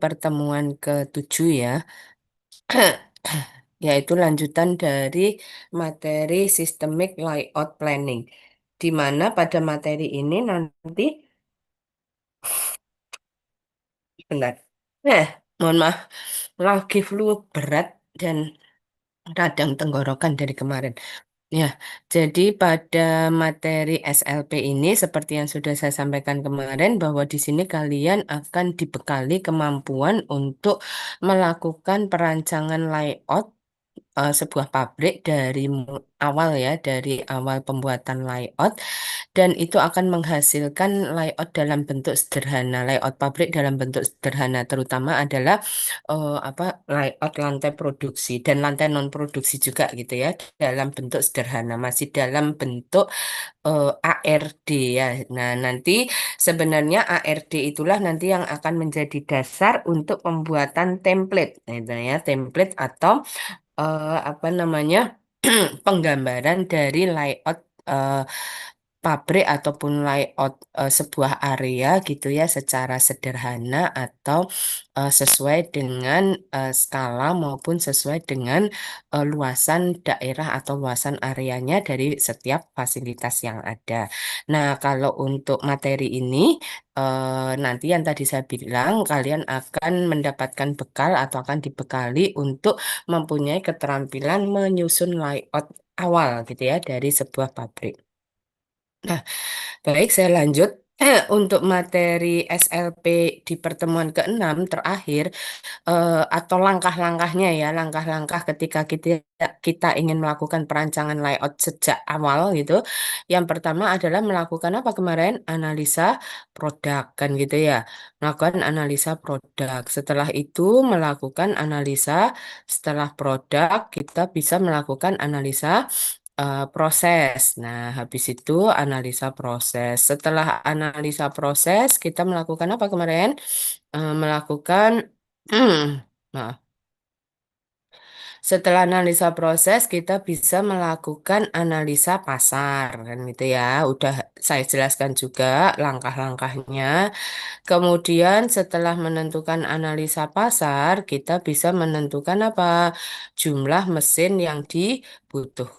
pertemuan ke-7 ya, yaitu lanjutan dari materi Systemic Layout Planning, di mana pada materi ini nanti, benar, eh, mohon maaf, lagi flu berat dan radang tenggorokan dari kemarin. Ya, jadi pada materi SLP ini, seperti yang sudah saya sampaikan kemarin, bahwa di sini kalian akan dibekali kemampuan untuk melakukan perancangan layout sebuah pabrik dari awal ya, dari awal pembuatan layout, dan itu akan menghasilkan layout dalam bentuk sederhana, layout pabrik dalam bentuk sederhana, terutama adalah apa layout lantai produksi dan lantai non produksi juga gitu ya, dalam bentuk sederhana, masih dalam bentuk ARD ya. Nah, nanti sebenarnya ARD itulah nanti yang akan menjadi dasar untuk pembuatan template, gitu ya, template atau apa namanya penggambaran dari layout eh, pabrik ataupun layout sebuah area gitu ya secara sederhana atau sesuai dengan skala maupun sesuai dengan luasan daerah atau luasan areanya dari setiap fasilitas yang ada. Nah, kalau untuk materi ini nanti yang tadi saya bilang kalian akan mendapatkan bekal atau akan dibekali untuk mempunyai keterampilan menyusun layout awal gitu ya dari sebuah pabrik. Nah, baik saya lanjut. Untuk materi SLP di pertemuan ke-6 terakhir, atau langkah-langkahnya ya, langkah-langkah ketika kita ingin melakukan perancangan layout sejak awal gitu. Yang pertama adalah melakukan apa kemarin? Analisa produk kan gitu ya. Melakukan analisa produk. Setelah itu melakukan analisa setelah produk, kita bisa melakukan analisa proses. Nah, habis itu analisa proses. Setelah analisa proses, kita melakukan apa kemarin? Melakukan maaf. Setelah analisa proses, kita bisa melakukan analisa pasar, kan gitu ya. Udah saya jelaskan juga langkah-langkahnya. Kemudian setelah menentukan analisa pasar, kita bisa menentukan apa? Jumlah mesin yang dibutuhkan,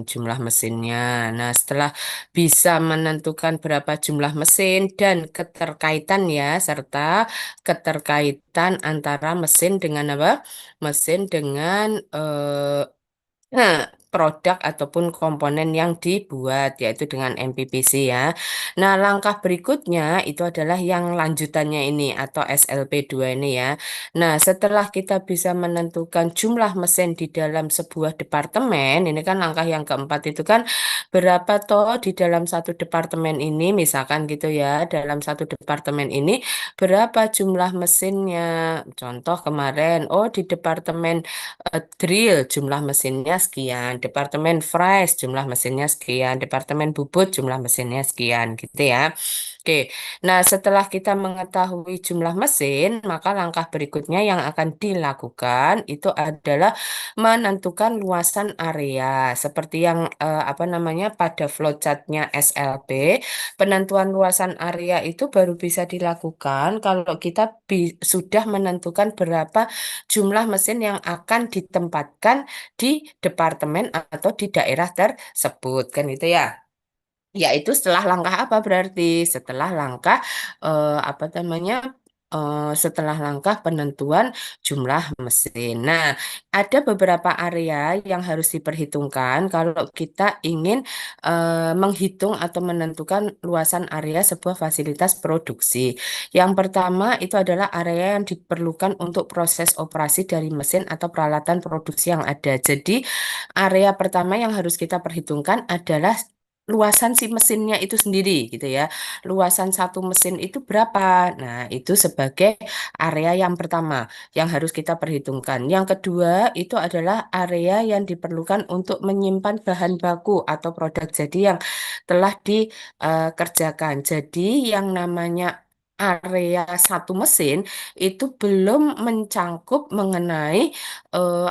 jumlah mesinnya. Nah, setelah bisa menentukan berapa jumlah mesin dan keterkaitan ya, serta keterkaitan antara mesin dengan apa? Mesin dengan produk ataupun komponen yang dibuat, yaitu dengan MPPC ya. Nah, langkah berikutnya itu adalah yang lanjutannya ini atau SLP2 ini ya. Nah, setelah kita bisa menentukan jumlah mesin di dalam sebuah departemen, ini kan langkah yang keempat itu kan berapa toh di dalam satu departemen ini, misalkan gitu ya, dalam satu departemen ini berapa jumlah mesinnya. Contoh kemarin, oh di departemen drill jumlah mesinnya sekian, departemen fries jumlah mesinnya sekian, departemen bubut jumlah mesinnya sekian gitu ya. Oke, nah setelah kita mengetahui jumlah mesin, maka langkah berikutnya yang akan dilakukan itu adalah menentukan luasan area. Seperti yang apa namanya pada flowchartnya SLP, penentuan luasan area itu baru bisa dilakukan kalau kita sudah menentukan berapa jumlah mesin yang akan ditempatkan di departemen atau di daerah tersebut kan itu ya. Yaitu setelah langkah apa berarti? Setelah langkah apa namanya? Setelah langkah penentuan jumlah mesin. Nah, ada beberapa area yang harus diperhitungkan kalau kita ingin menghitung atau menentukan luasan area sebuah fasilitas produksi. Yang pertama itu adalah area yang diperlukan untuk proses operasi dari mesin atau peralatan produksi yang ada. Jadi, area pertama yang harus kita perhitungkan adalah luasan si mesinnya itu sendiri gitu ya. Luasan satu mesin itu berapa? Nah, itu sebagai area yang pertama yang harus kita perhitungkan. Yang kedua itu adalah area yang diperlukan untuk menyimpan bahan baku atau produk jadi yang telah dikerjakan. Jadi yang namanya area satu mesin itu belum mencangkup mengenai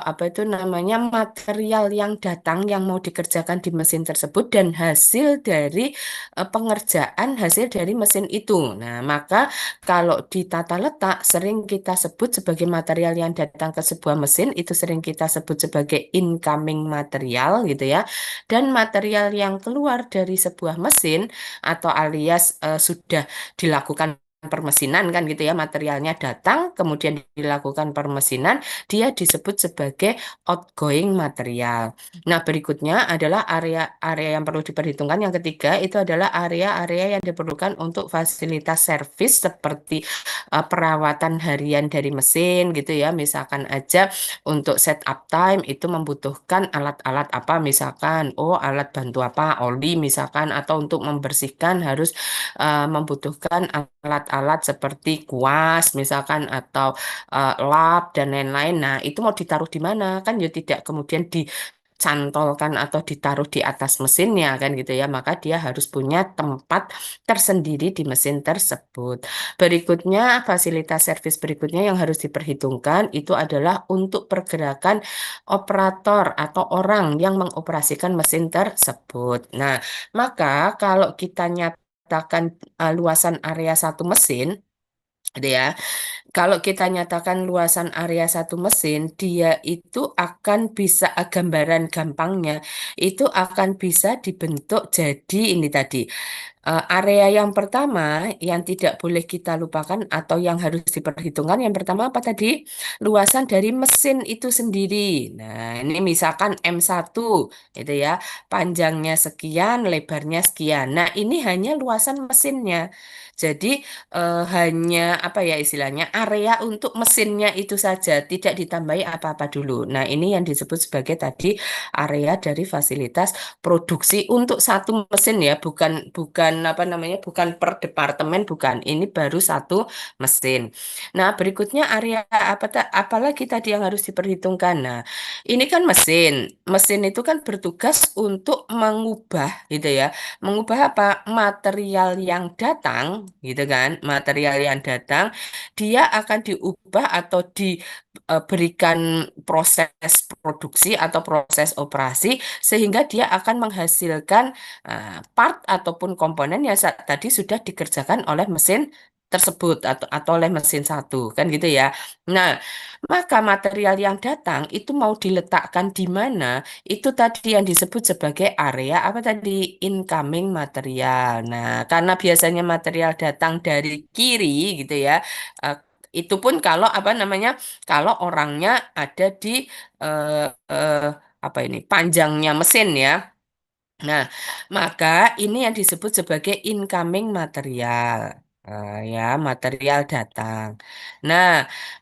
apa itu namanya material yang datang yang mau dikerjakan di mesin tersebut dan hasil dari pengerjaan hasil dari mesin itu. Nah, maka kalau di tata letak sering kita sebut sebagai material yang datang ke sebuah mesin itu sering kita sebut sebagai incoming material gitu ya. Dan material yang keluar dari sebuah mesin atau alias sudah dilakukan permesinan kan gitu ya materialnya datang kemudian dilakukan permesinan dia disebut sebagai outgoing material. Nah, berikutnya adalah area-area yang perlu diperhitungkan. Yang ketiga itu adalah area-area yang diperlukan untuk fasilitas servis seperti perawatan harian dari mesin gitu ya. Misalkan aja untuk setup time itu membutuhkan alat-alat apa misalkan alat bantu apa oli misalkan atau untuk membersihkan harus membutuhkan alat-alat seperti kuas misalkan atau lap dan lain-lain. Nah, itu mau ditaruh di mana kan ya tidak kemudian dicantolkan atau ditaruh di atas mesinnya kan gitu ya. Maka dia harus punya tempat tersendiri di mesin tersebut. Berikutnya, fasilitas servis berikutnya yang harus diperhitungkan itu adalah untuk pergerakan operator atau orang yang mengoperasikan mesin tersebut. Nah, maka kalau kita nyatakan luasan area satu mesin, gitu ya. Kalau kita nyatakan luasan area satu mesin, dia itu akan bisa gambaran gampangnya itu akan bisa dibentuk jadi ini tadi. Area yang pertama yang tidak boleh kita lupakan atau yang harus diperhitungkan yang pertama apa tadi? Luasan dari mesin itu sendiri. Nah, ini misalkan M1 itu ya, panjangnya sekian, lebarnya sekian. Nah, ini hanya luasan mesinnya. Jadi hanya apa ya istilahnya area untuk mesinnya itu saja, tidak ditambahi apa-apa dulu. Nah, ini yang disebut sebagai tadi area dari fasilitas produksi untuk satu mesin ya, bukan bukan apa namanya, bukan per departemen, bukan. Ini baru satu mesin. Nah, berikutnya area apalagi tadi yang harus diperhitungkan. Nah, ini kan mesin. Mesin itu kan bertugas untuk mengubah gitu ya. Mengubah apa? Material yang datang gitu kan. Material yang datang dia akan diubah atau diberikan proses produksi atau proses operasi sehingga dia akan menghasilkan part ataupun komponen yang tadi sudah dikerjakan oleh mesin tersebut atau oleh mesin satu kan gitu ya. Nah, maka material yang datang itu mau diletakkan di mana itu tadi yang disebut sebagai area apa tadi incoming material. Nah, karena biasanya material datang dari kiri gitu ya. eh, itu pun kalau apa namanya kalau orangnya ada di eh, eh, apa ini panjangnya mesin ya. Nah, maka ini yang disebut sebagai incoming material. Ya, material datang. Nah,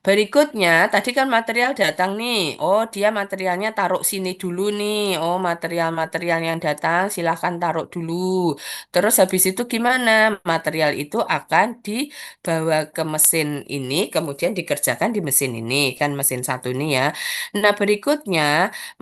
berikutnya tadi kan material datang nih. Oh, dia materialnya taruh sini dulu nih. Oh, material-material yang datang silahkan taruh dulu. Terus habis itu gimana? Material itu akan dibawa ke mesin ini, kemudian dikerjakan di mesin ini, kan mesin satu ini ya. Nah, berikutnya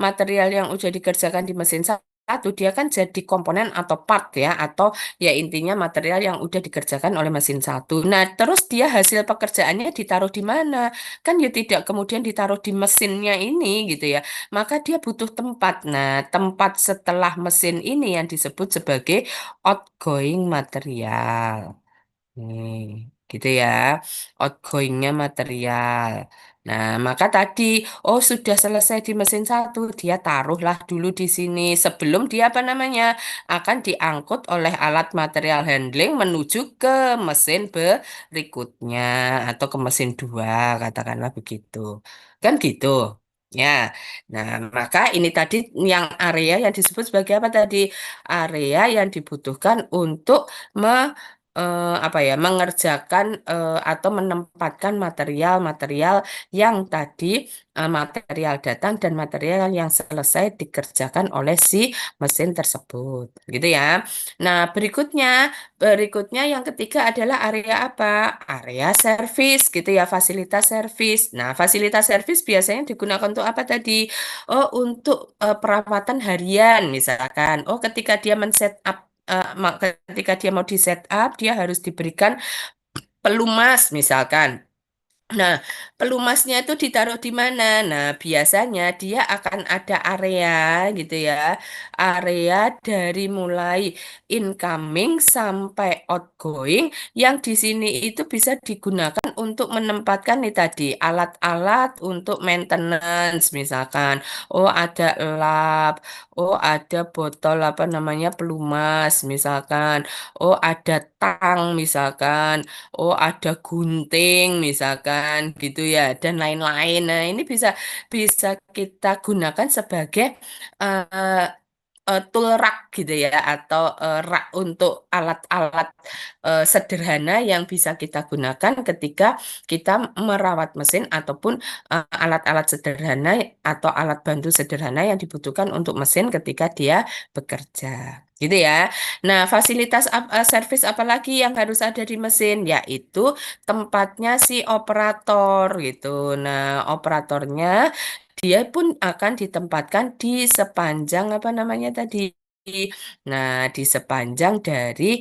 material yang udah dikerjakan di mesin satu dia kan jadi komponen atau part ya atau ya intinya material yang udah dikerjakan oleh mesin satu. Nah, terus dia hasil pekerjaannya ditaruh di mana? Kan ya tidak kemudian ditaruh di mesinnya ini gitu ya. Maka dia butuh tempat. Nah, tempat setelah mesin ini yang disebut sebagai outgoing material. Nih, gitu ya, outgoingnya material. Nah, maka tadi, sudah selesai di mesin satu, dia taruhlah dulu di sini sebelum dia apa namanya akan diangkut oleh alat material handling menuju ke mesin berikutnya atau ke mesin dua, katakanlah begitu. Kan gitu. Ya, nah maka ini tadi yang area yang disebut sebagai apa tadi? Area yang dibutuhkan untuk apa ya mengerjakan atau menempatkan material-material yang tadi material datang dan material yang selesai dikerjakan oleh si mesin tersebut gitu ya. Nah, berikutnya yang ketiga adalah area apa? Area servis gitu ya, fasilitas servis. Nah, fasilitas servis biasanya digunakan untuk apa tadi? Untuk perawatan harian misalkan. Ketika dia men-set up ketika dia mau di setup dia harus diberikan pelumas misalkan. Nah, pelumasnya itu ditaruh di mana? Nah, biasanya dia akan ada area gitu ya. Area dari mulai incoming sampai outgoing yang di sini itu bisa digunakan untuk menempatkan nih tadi alat-alat untuk maintenance misalkan. Oh, ada lap. Oh, ada botol apa namanya pelumas misalkan. Oh, ada tang misalkan. Oh, ada gunting misalkan gitu ya dan lain-lain. Nah, ini bisa bisa kita gunakan sebagai eh, tool rak gitu ya atau rak untuk alat-alat sederhana yang bisa kita gunakan ketika kita merawat mesin ataupun alat-alat sederhana atau alat bantu sederhana yang dibutuhkan untuk mesin ketika dia bekerja. Gitu ya. Nah, fasilitas servis apa lagi yang harus ada di mesin? Yaitu tempatnya si operator gitu. Nah, operatornya dia pun akan ditempatkan di sepanjang apa namanya tadi. Nah, di sepanjang dari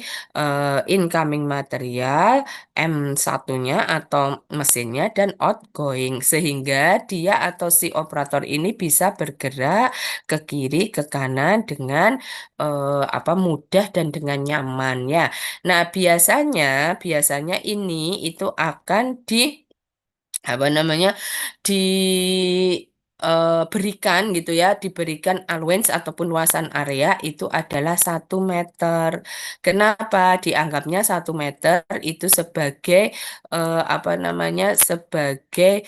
incoming material M1-nya atau mesinnya dan outgoing sehingga dia atau si operator ini bisa bergerak ke kiri ke kanan dengan apa mudah dan dengan nyaman ya. Nah, biasanya ini itu akan di apa namanya diberikan gitu ya diberikan allowance ataupun luasan area itu adalah 1 meter. Kenapa dianggapnya 1 meter itu sebagai apa namanya sebagai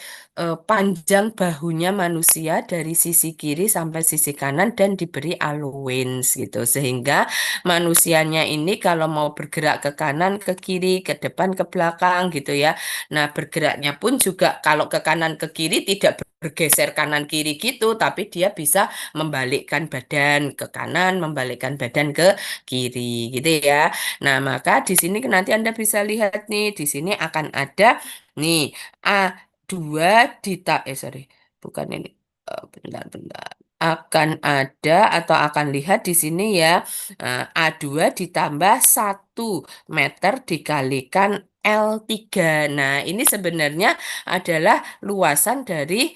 panjang bahunya manusia dari sisi kiri sampai sisi kanan dan diberi allowance gitu sehingga manusianya ini kalau mau bergerak ke kanan ke kiri ke depan ke belakang gitu ya. Nah, bergeraknya pun juga kalau ke kanan ke kiri tidak bergeser kanan kiri gitu, tapi dia bisa membalikkan badan ke kanan, membalikkan badan ke kiri gitu ya. Nah, maka di sini nanti Anda bisa lihat nih, di sini akan ada nih A2 sorry, bukan ini. Bentar. Akan ada atau akan lihat di sini ya, A2 ditambah 1 meter dikalikan L3. Nah, ini sebenarnya adalah luasan dari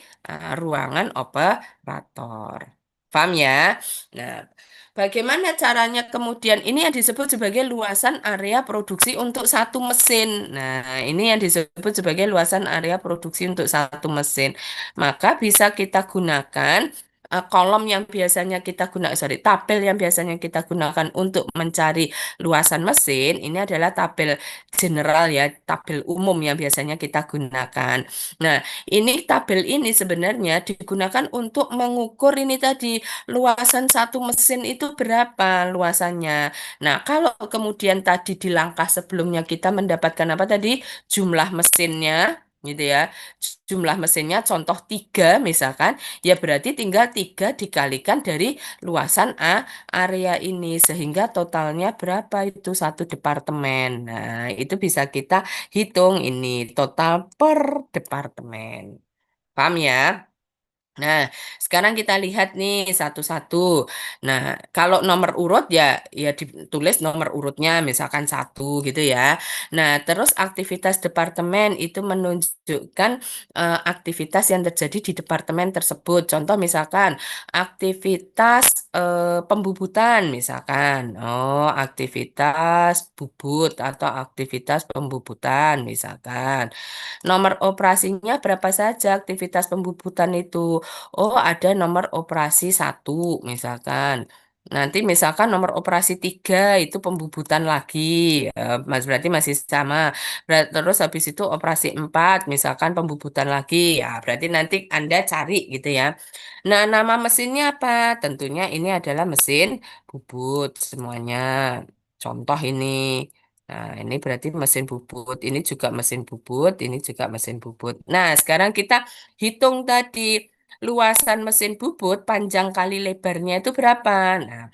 ruangan operator. Paham ya? Nah, bagaimana caranya kemudian ini yang disebut sebagai luasan area produksi untuk satu mesin. Nah, ini yang disebut sebagai luasan area produksi untuk satu mesin. Maka bisa kita gunakan kolom yang biasanya kita gunakan, sorry, tabel yang biasanya kita gunakan untuk mencari luasan mesin. Ini adalah tabel general ya, tabel umum yang biasanya kita gunakan. Nah, ini tabel ini sebenarnya digunakan untuk mengukur ini tadi luasan satu mesin itu berapa luasannya. Nah, kalau kemudian tadi di langkah sebelumnya kita mendapatkan apa tadi jumlah mesinnya gitu ya. Jumlah mesinnya contoh 3 misalkan, ya berarti tinggal 3 dikalikan dari luasan area ini sehingga totalnya berapa itu satu departemen. Nah, itu bisa kita hitung ini total per departemen. Paham ya? Nah, sekarang kita lihat nih satu-satu. Nah, kalau nomor urut ya ditulis nomor urutnya misalkan 1 gitu ya. Nah, terus aktivitas departemen itu menunjukkan aktivitas yang terjadi di departemen tersebut. Contoh misalkan aktivitas pembubutan misalkan. Oh, aktivitas bubut atau aktivitas pembubutan misalkan. Nomor operasinya berapa saja aktivitas pembubutan itu? Oh, ada nomor operasi 1 misalkan. Nanti misalkan nomor operasi 3 itu pembubutan lagi. Mas berarti masih sama. Terus habis itu operasi 4 misalkan pembubutan lagi. Ya, berarti nanti Anda cari gitu ya. Nah, nama mesinnya apa? Tentunya ini adalah mesin bubut semuanya. Contoh ini. Nah, ini berarti mesin bubut. Ini juga mesin bubut. Ini juga mesin bubut. Nah, sekarang kita hitung tadi luasan mesin bubut panjang kali lebarnya itu berapa. Nah,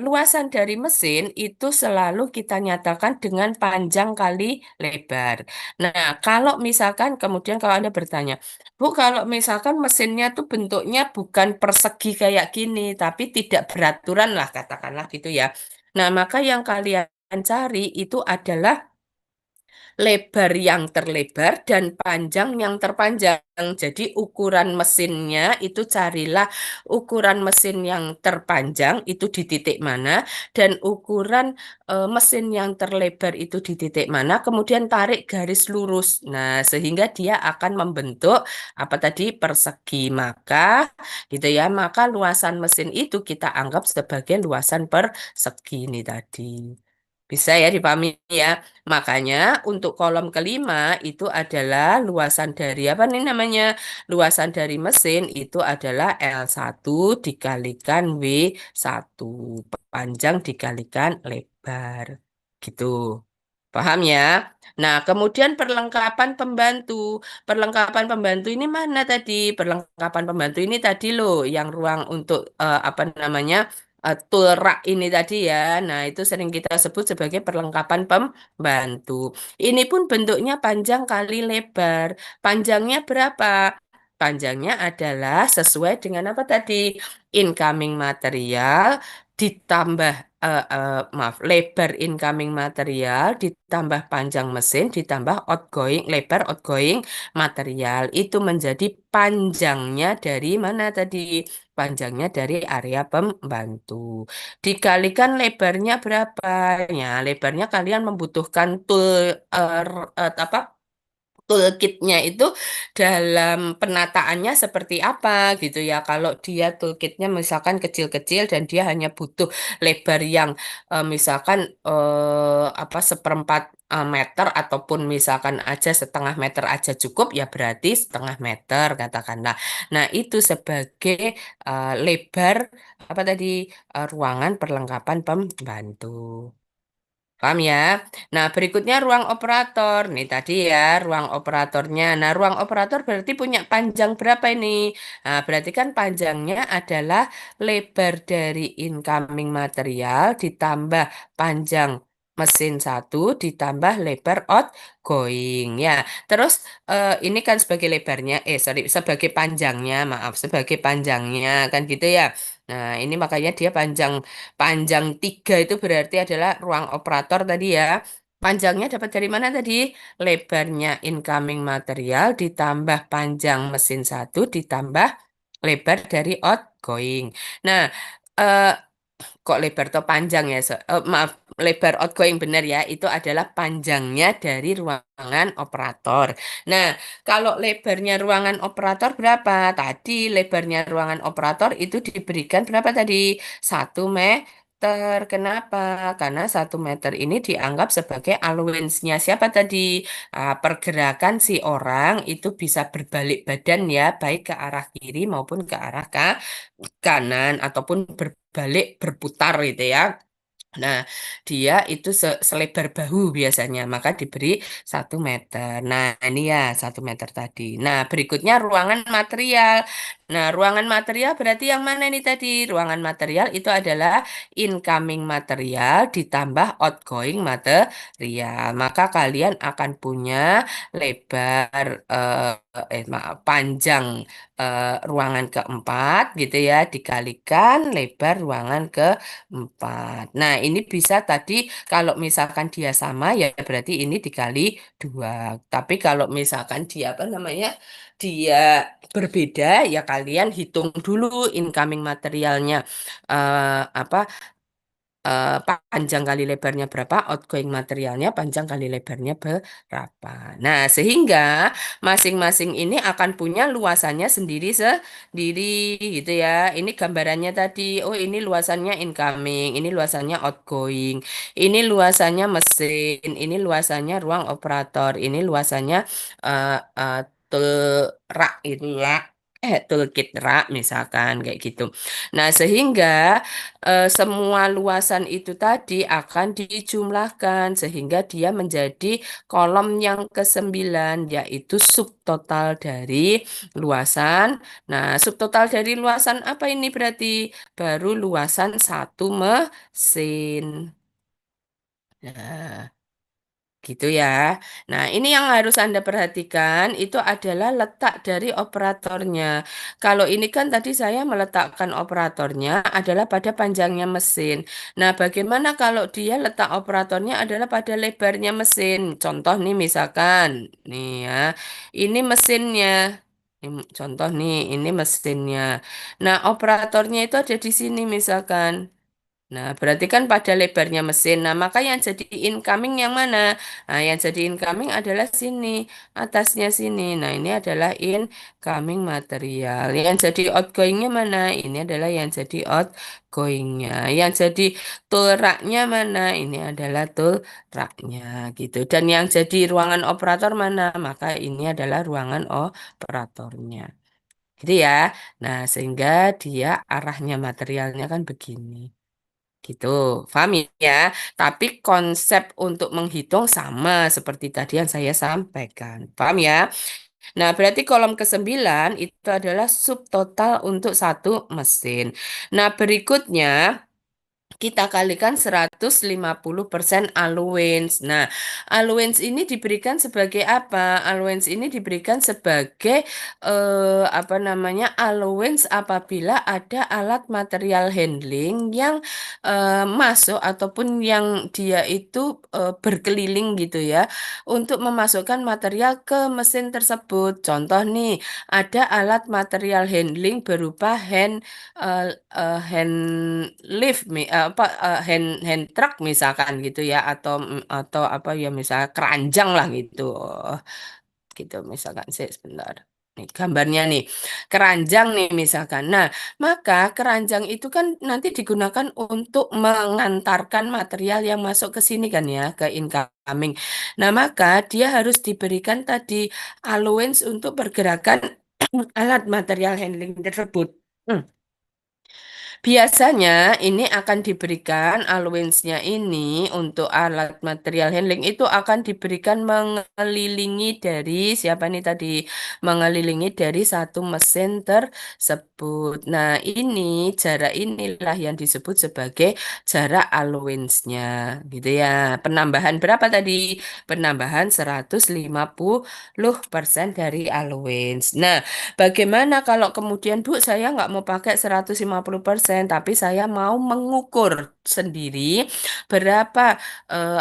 luasan dari mesin itu selalu kita nyatakan dengan panjang kali lebar. Nah, kalau misalkan kemudian kalau Anda bertanya, Bu, kalau misalkan mesinnya tuh bentuknya bukan persegi kayak gini, tapi tidak beraturan lah katakanlah gitu ya. Nah, maka yang kalian cari itu adalah lebar yang terlebar dan panjang yang terpanjang. Jadi ukuran mesinnya itu carilah ukuran mesin yang terpanjang itu di titik mana dan ukuran mesin yang terlebar itu di titik mana, kemudian tarik garis lurus. Nah, sehingga dia akan membentuk apa tadi persegi. Maka gitu ya, maka luasan mesin itu kita anggap sebagai luasan persegi ini tadi. Bisa ya dipahami ya. Makanya untuk kolom kelima itu adalah luasan dari apa nih namanya? Luasan dari mesin itu adalah L1 dikalikan W1. Panjang dikalikan lebar. Gitu. Paham ya? Nah, kemudian perlengkapan pembantu. Perlengkapan pembantu ini mana tadi? Perlengkapan pembantu ini tadi loh, yang ruang untuk apa namanya? Tool rak ini tadi ya. Nah, itu sering kita sebut sebagai perlengkapan pembantu. Ini pun bentuknya panjang kali lebar. Panjangnya berapa? Panjangnya adalah sesuai dengan apa tadi? Incoming material ditambah maaf, lebar incoming material ditambah panjang mesin ditambah lebar outgoing material itu menjadi panjangnya dari mana tadi? Panjangnya dari area pembantu. Dikalikan lebarnya berapa? Ya, lebarnya kalian membutuhkan apa? Toolkitnya itu dalam penataannya seperti apa gitu ya. Kalau dia toolkitnya misalkan kecil-kecil dan dia hanya butuh lebar yang misalkan apa seperempat meter ataupun misalkan aja setengah meter aja cukup ya berarti setengah meter katakanlah. Nah itu sebagai lebar apa tadi ruangan perlengkapan pembantu. Paham ya? Nah, berikutnya ruang operator. Nih tadi ya, ruang operatornya. Nah, ruang operator berarti punya panjang berapa ini? Nah, berarti kan panjangnya adalah lebar dari incoming material ditambah panjang mesin satu ditambah lebar outgoing. Ya, terus ini kan sebagai lebarnya, sorry, sebagai panjangnya, maaf, sebagai panjangnya kan gitu ya. Nah, ini makanya dia panjang. Panjang 3 itu berarti adalah ruang operator tadi ya. Panjangnya dapat dari mana tadi? Lebarnya incoming material ditambah panjang mesin satu ditambah lebar dari outgoing. Nah, eh, kok lebar atau panjang ya? Maaf, lebar outgoing benar ya. Itu adalah panjangnya dari ruangan operator. Nah, kalau lebarnya ruangan operator berapa? Tadi lebarnya ruangan operator itu diberikan berapa tadi? 1 meter. Kenapa? Karena 1 meter ini dianggap sebagai allowance-nya siapa tadi? Pergerakan si orang itu bisa berbalik badan ya, baik ke arah kiri maupun ke arah kanan ataupun berbalik berputar gitu ya. Nah, dia itu selebar bahu biasanya, maka diberi 1 meter. Nah, ini ya 1 meter tadi. Nah, berikutnya ruangan material. Nah, ruangan material berarti yang mana ini tadi? Ruangan material itu adalah incoming material ditambah outgoing material. Maka kalian akan punya lebar, maaf, panjang ruangan keempat gitu ya, dikalikan lebar ruangan ke 4. Nah, ini bisa tadi kalau misalkan dia sama ya berarti ini dikali 2. Tapi kalau misalkan dia apa namanya? Dia berbeda ya kalian hitung dulu incoming materialnya apa panjang kali lebarnya berapa, outgoing materialnya panjang kali lebarnya berapa. Nah, sehingga masing-masing ini akan punya luasannya sendiri gitu ya. Ini gambarannya tadi. Oh, ini luasannya incoming, ini luasannya outgoing, ini luasannya mesin, ini luasannya ruang operator, ini luasannya eh eh, tool rak itu ya. Toolkit rak misalkan kayak gitu. Nah, sehingga semua luasan itu tadi akan dijumlahkan sehingga dia menjadi kolom yang ke-9 yaitu subtotal dari luasan. Nah, subtotal dari luasan apa ini berarti? Baru luasan satu mesin. Nah, Gitu ya. Nah, ini yang harus Anda perhatikan itu adalah letak dari operatornya. Kalau ini kan tadi saya meletakkan operatornya adalah pada panjangnya mesin. Nah, bagaimana kalau dia letak operatornya adalah pada lebarnya mesin? Contoh nih misalkan, nih ya, ini mesinnya. Contoh nih, ini mesinnya. Nah, operatornya itu ada di sini misalkan. Nah, berarti kan pada lebarnya mesin. Nah, maka yang jadi incoming yang mana? Nah, yang jadi incoming adalah sini, atasnya sini. Nah, ini adalah incoming material. Yang jadi outgoingnya mana? Ini adalah yang jadi outgoingnya. Yang jadi tool racknya mana? Ini adalah tool racknya, gitu. Dan yang jadi ruangan operator mana? Maka ini adalah ruangan operatornya. Gitu ya. Nah, sehingga dia arahnya materialnya kan begini. Gitu, paham ya? Tapi konsep untuk menghitung sama seperti tadi yang saya sampaikan. Paham ya? Nah, berarti kolom ke-9 itu adalah subtotal untuk satu mesin. Nah, berikutnya kita kalikan 150% allowance. Nah, allowance ini diberikan sebagai apa? Allowance ini diberikan sebagai apa namanya? Allowance apabila ada alat material handling yang masuk ataupun yang dia itu berkeliling gitu ya untuk memasukkan material ke mesin tersebut. Contoh nih, ada alat material handling berupa hand lift hand hand truck misalkan gitu ya atau apa ya misalnya keranjang lah gitu. Oh, gitu misalkan sih sebentar. Nih gambarnya nih. Keranjang nih misalkan. Nah, maka keranjang itu kan nanti digunakan untuk mengantarkan material yang masuk ke sini kan ya, ke incoming. Nah, maka dia harus diberikan tadi allowance untuk pergerakan alat material handling tersebut. Hmm. Biasanya ini akan diberikan allowance-nya ini untuk alat material handling itu akan diberikan mengelilingi dari siapa nih tadi? Mengelilingi dari satu mesin tersebut. Nah, ini jarak inilah yang disebut sebagai jarak allowance-nya, gitu ya. Penambahan berapa tadi? Penambahan 150% dari allowance. Nah, bagaimana kalau kemudian Bu saya nggak mau pakai 150% tapi saya mau mengukur sendiri berapa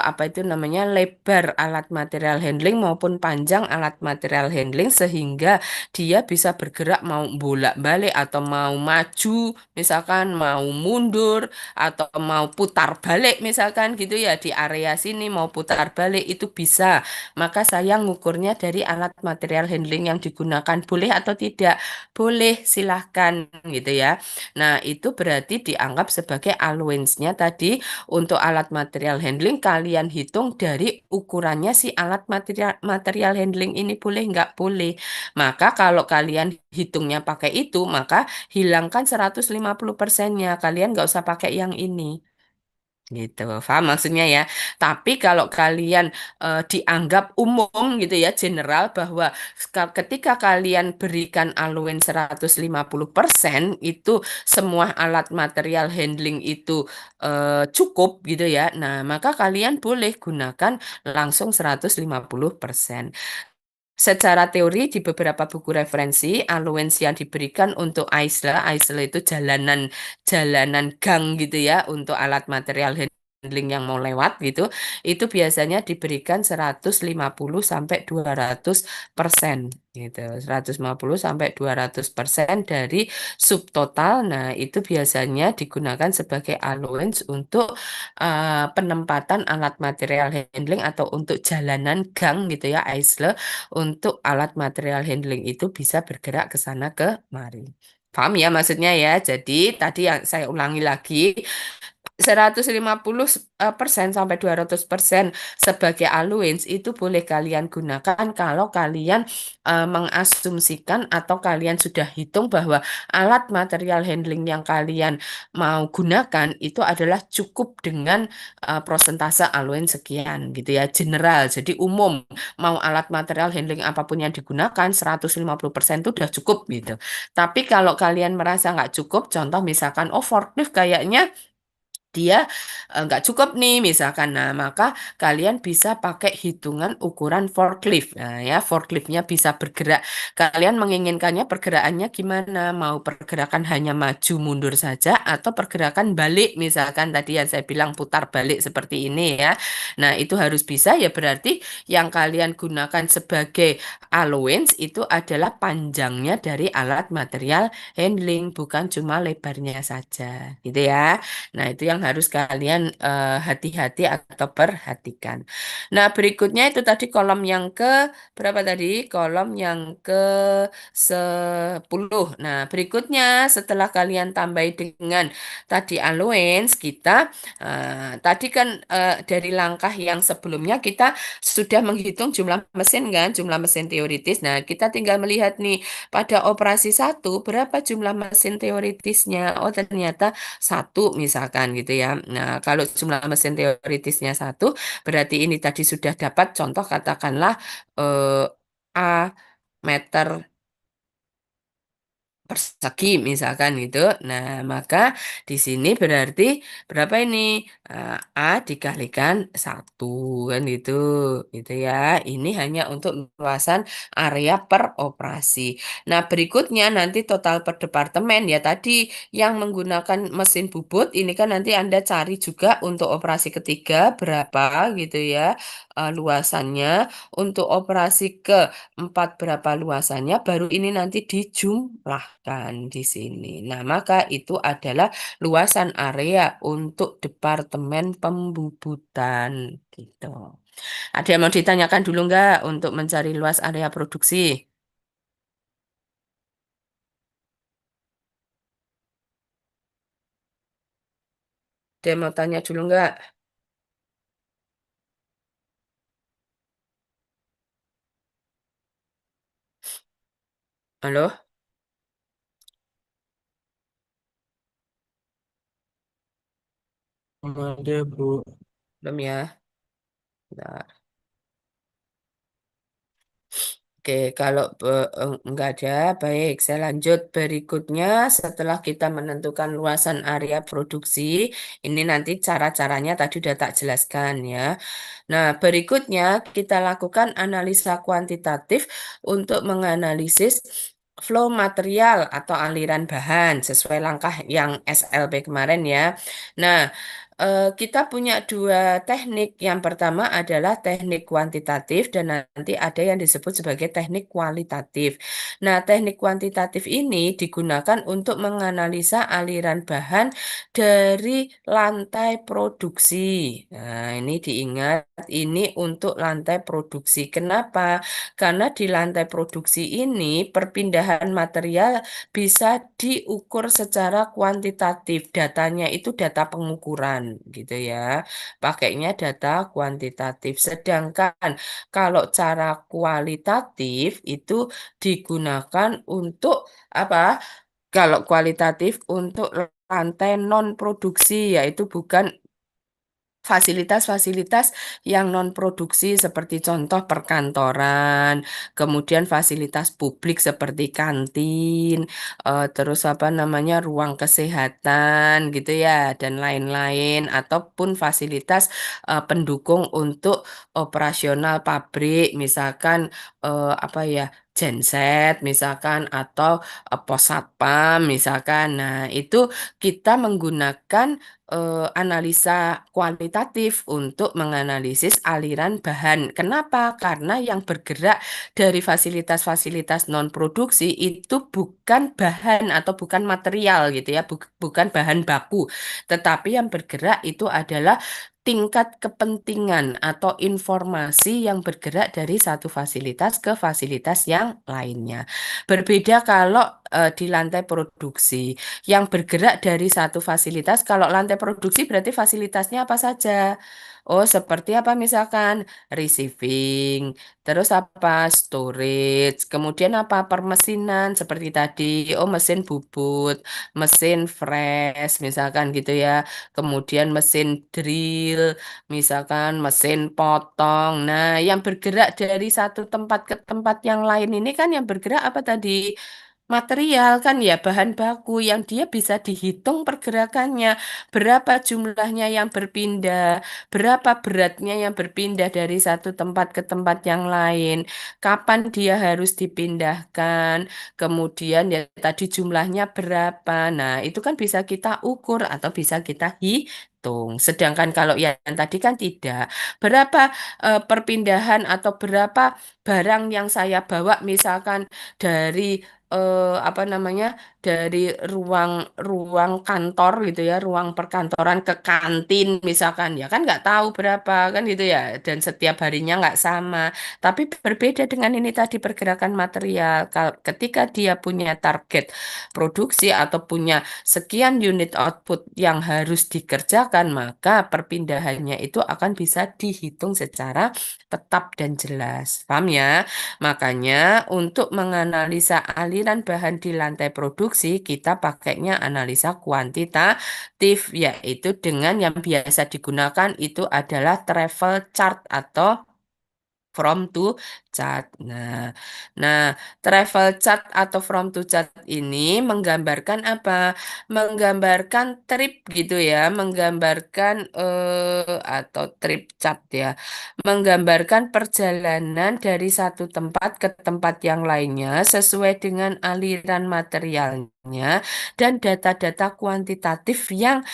apa itu namanya lebar alat material handling maupun panjang alat material handling sehingga dia bisa bergerak mau bolak-balik atau mau maju misalkan mau mundur atau mau putar balik misalkan gitu ya di area sini mau putar balik itu bisa. Maka saya ngukurnya dari alat material handling yang digunakan. Boleh atau tidak? Boleh, silahkan gitu ya. Nah, itu berarti dianggap sebagai allowance-nya tadi untuk alat material handling kalian hitung dari ukurannya si alat material handling ini boleh nggak? Boleh. Maka kalau kalian hitungnya pakai itu, maka hilangkan 150%-nya. Kalian nggak usah pakai yang ini. Gitu, paham maksudnya ya. Tapi kalau kalian dianggap umum gitu ya, general bahwa ketika kalian berikan allowance 150% itu semua alat material handling itu cukup gitu ya. Nah, maka kalian boleh gunakan langsung 150%. Secara teori di beberapa buku referensi, allowance yang diberikan untuk AISLA itu jalanan gang gitu ya untuk alat material handling yang mau lewat gitu, itu biasanya diberikan 150 sampai 200% gitu. 150 sampai 200% dari subtotal. Nah, itu biasanya digunakan sebagai allowance untuk penempatan alat material handling atau untuk jalanan gang gitu ya, AISLA untuk alat material handling itu bisa bergerak ke sana kemari. Paham ya maksudnya ya? Jadi tadi yang saya ulangi lagi, 150% sampai 200% sebagai allowance itu boleh kalian gunakan kalau kalian mengasumsikan atau kalian sudah hitung bahwa alat material handling yang kalian mau gunakan itu adalah cukup dengan prosentase allowance sekian gitu ya, general. Jadi umum mau alat material handling apapun yang digunakan 150% itu udah cukup gitu. Tapi kalau kalian merasa nggak cukup, contoh misalkan oh forklift kayaknya dia nggak cukup nih misalkan. Nah, maka kalian bisa pakai hitungan ukuran forklift. Nah, ya, forkliftnya bisa bergerak. Kalian menginginkannya pergerakannya gimana? Mau pergerakan hanya maju mundur saja atau pergerakan balik misalkan tadi yang saya bilang putar balik seperti ini ya. Nah, itu harus bisa ya berarti yang kalian gunakan sebagai allowance itu adalah panjangnya dari alat material handling, bukan cuma lebarnya saja. Gitu ya. Nah, itu yang harus kalian hati-hati atau perhatikan. Nah, berikutnya itu tadi kolom yang ke berapa tadi? Kolom yang ke 10. Nah, berikutnya setelah kalian tambah dengan tadi allowance, kita tadi kan dari langkah yang sebelumnya kita sudah menghitung jumlah mesin kan, jumlah mesin teoritis. Nah, kita tinggal melihat nih pada operasi satu berapa jumlah mesin teoritisnya. Oh, ternyata satu misalkan gitu ya. Nah, kalau jumlah mesin teoritisnya satu, berarti ini tadi sudah dapat contoh katakanlah eh, A meter persegi misalkan gitu. Nah, maka di sini berarti berapa ini? A dikalikan satu kan gitu. Gitu ya. Ini hanya untuk luasan area per operasi. Nah, berikutnya nanti total per departemen ya tadi yang menggunakan mesin bubut ini kan nanti Anda cari juga untuk operasi ketiga berapa gitu ya luasannya. Untuk operasi keempat berapa luasannya baru ini nanti dijumlahkan di sini. Nah, maka itu adalah luasan area untuk Departemen Pembubutan gitu. Ada yang mau ditanyakan dulu nggak untuk mencari luas area produksi? Ada yang mau tanya dulu nggak? Halo? Ada, Bu. Belum ya? Nah. Oke, kalau enggak ada, baik. Saya lanjut berikutnya. Setelah kita menentukan luasan area produksi, ini nanti cara-caranya tadi udah tak jelaskan ya. Nah, berikutnya kita lakukan analisa kuantitatif untuk menganalisis flow material atau aliran bahan sesuai langkah yang SLB kemarin ya. Nah, kita punya dua teknik. Yang pertama adalah teknik kuantitatif dan nanti ada yang disebut sebagai teknik kualitatif. Nah, teknik kuantitatif ini digunakan untuk menganalisa aliran bahan dari lantai produksi. Nah, ini diingat, ini untuk lantai produksi. Kenapa? Karena di lantai produksi ini perpindahan material bisa diukur secara kuantitatif. Datanya itu data pengukuran gitu ya. Pakainya data kuantitatif. Sedangkan kalau cara kualitatif itu digunakan untuk apa? Kalau kualitatif untuk lantai non produksi yaitu bukan fasilitas-fasilitas yang non-produksi seperti contoh perkantoran, kemudian fasilitas publik seperti kantin, terus apa namanya ruang kesehatan gitu ya, dan lain-lain, ataupun fasilitas pendukung untuk operasional pabrik, misalkan apa ya, genset misalkan atau pos satpam misalkan. Nah, itu kita menggunakan analisa kualitatif untuk menganalisis aliran bahan. Kenapa? Karena yang bergerak dari fasilitas-fasilitas non-produksi itu bukan bahan atau bukan material gitu ya, bukan bahan baku, tetapi yang bergerak itu adalah tingkat kepentingan atau informasi yang bergerak dari satu fasilitas ke fasilitas yang lainnya. Berbeda kalau di lantai produksi yang bergerak dari satu fasilitas. Kalau lantai produksi berarti fasilitasnya apa saja? Oh, seperti apa misalkan receiving, terus apa storage, kemudian apa permesinan seperti tadi. Oh, mesin bubut, mesin fresh misalkan gitu ya. Kemudian mesin drill, misalkan mesin potong. Nah, yang bergerak dari satu tempat ke tempat yang lain ini kan yang bergerak apa tadi? material kan ya bahan baku yang dia bisa dihitung pergerakannya, berapa jumlahnya yang berpindah, berapa beratnya yang berpindah dari satu tempat ke tempat yang lain, kapan dia harus dipindahkan, kemudian ya tadi jumlahnya berapa. Nah, itu kan bisa kita ukur atau bisa kita hitung. Sedangkan kalau yang tadi kan tidak. Berapa perpindahan atau berapa barang yang saya bawa misalkan dari apa namanya dari ruang ruang kantor gitu ya, ruang perkantoran ke kantin misalkan ya kan nggak tahu berapa kan gitu ya, dan setiap harinya nggak sama. Tapi berbeda dengan ini tadi pergerakan material. Ketika dia punya target produksi atau punya sekian unit output yang harus dikerjakan, maka perpindahannya itu akan bisa dihitung secara tetap dan jelas. Paham ya? Makanya untuk menganalisa aliran bahan di lantai produksi, kita pakainya analisa kuantitatif, yaitu dengan yang biasa digunakan itu adalah travel chart atau from to chart. Nah, travel chart atau from to chart ini menggambarkan apa? Menggambarkan trip gitu ya, menggambarkan atau trip chart ya, menggambarkan perjalanan dari satu tempat ke tempat yang lainnya sesuai dengan aliran materialnya dan data-data kuantitatif yang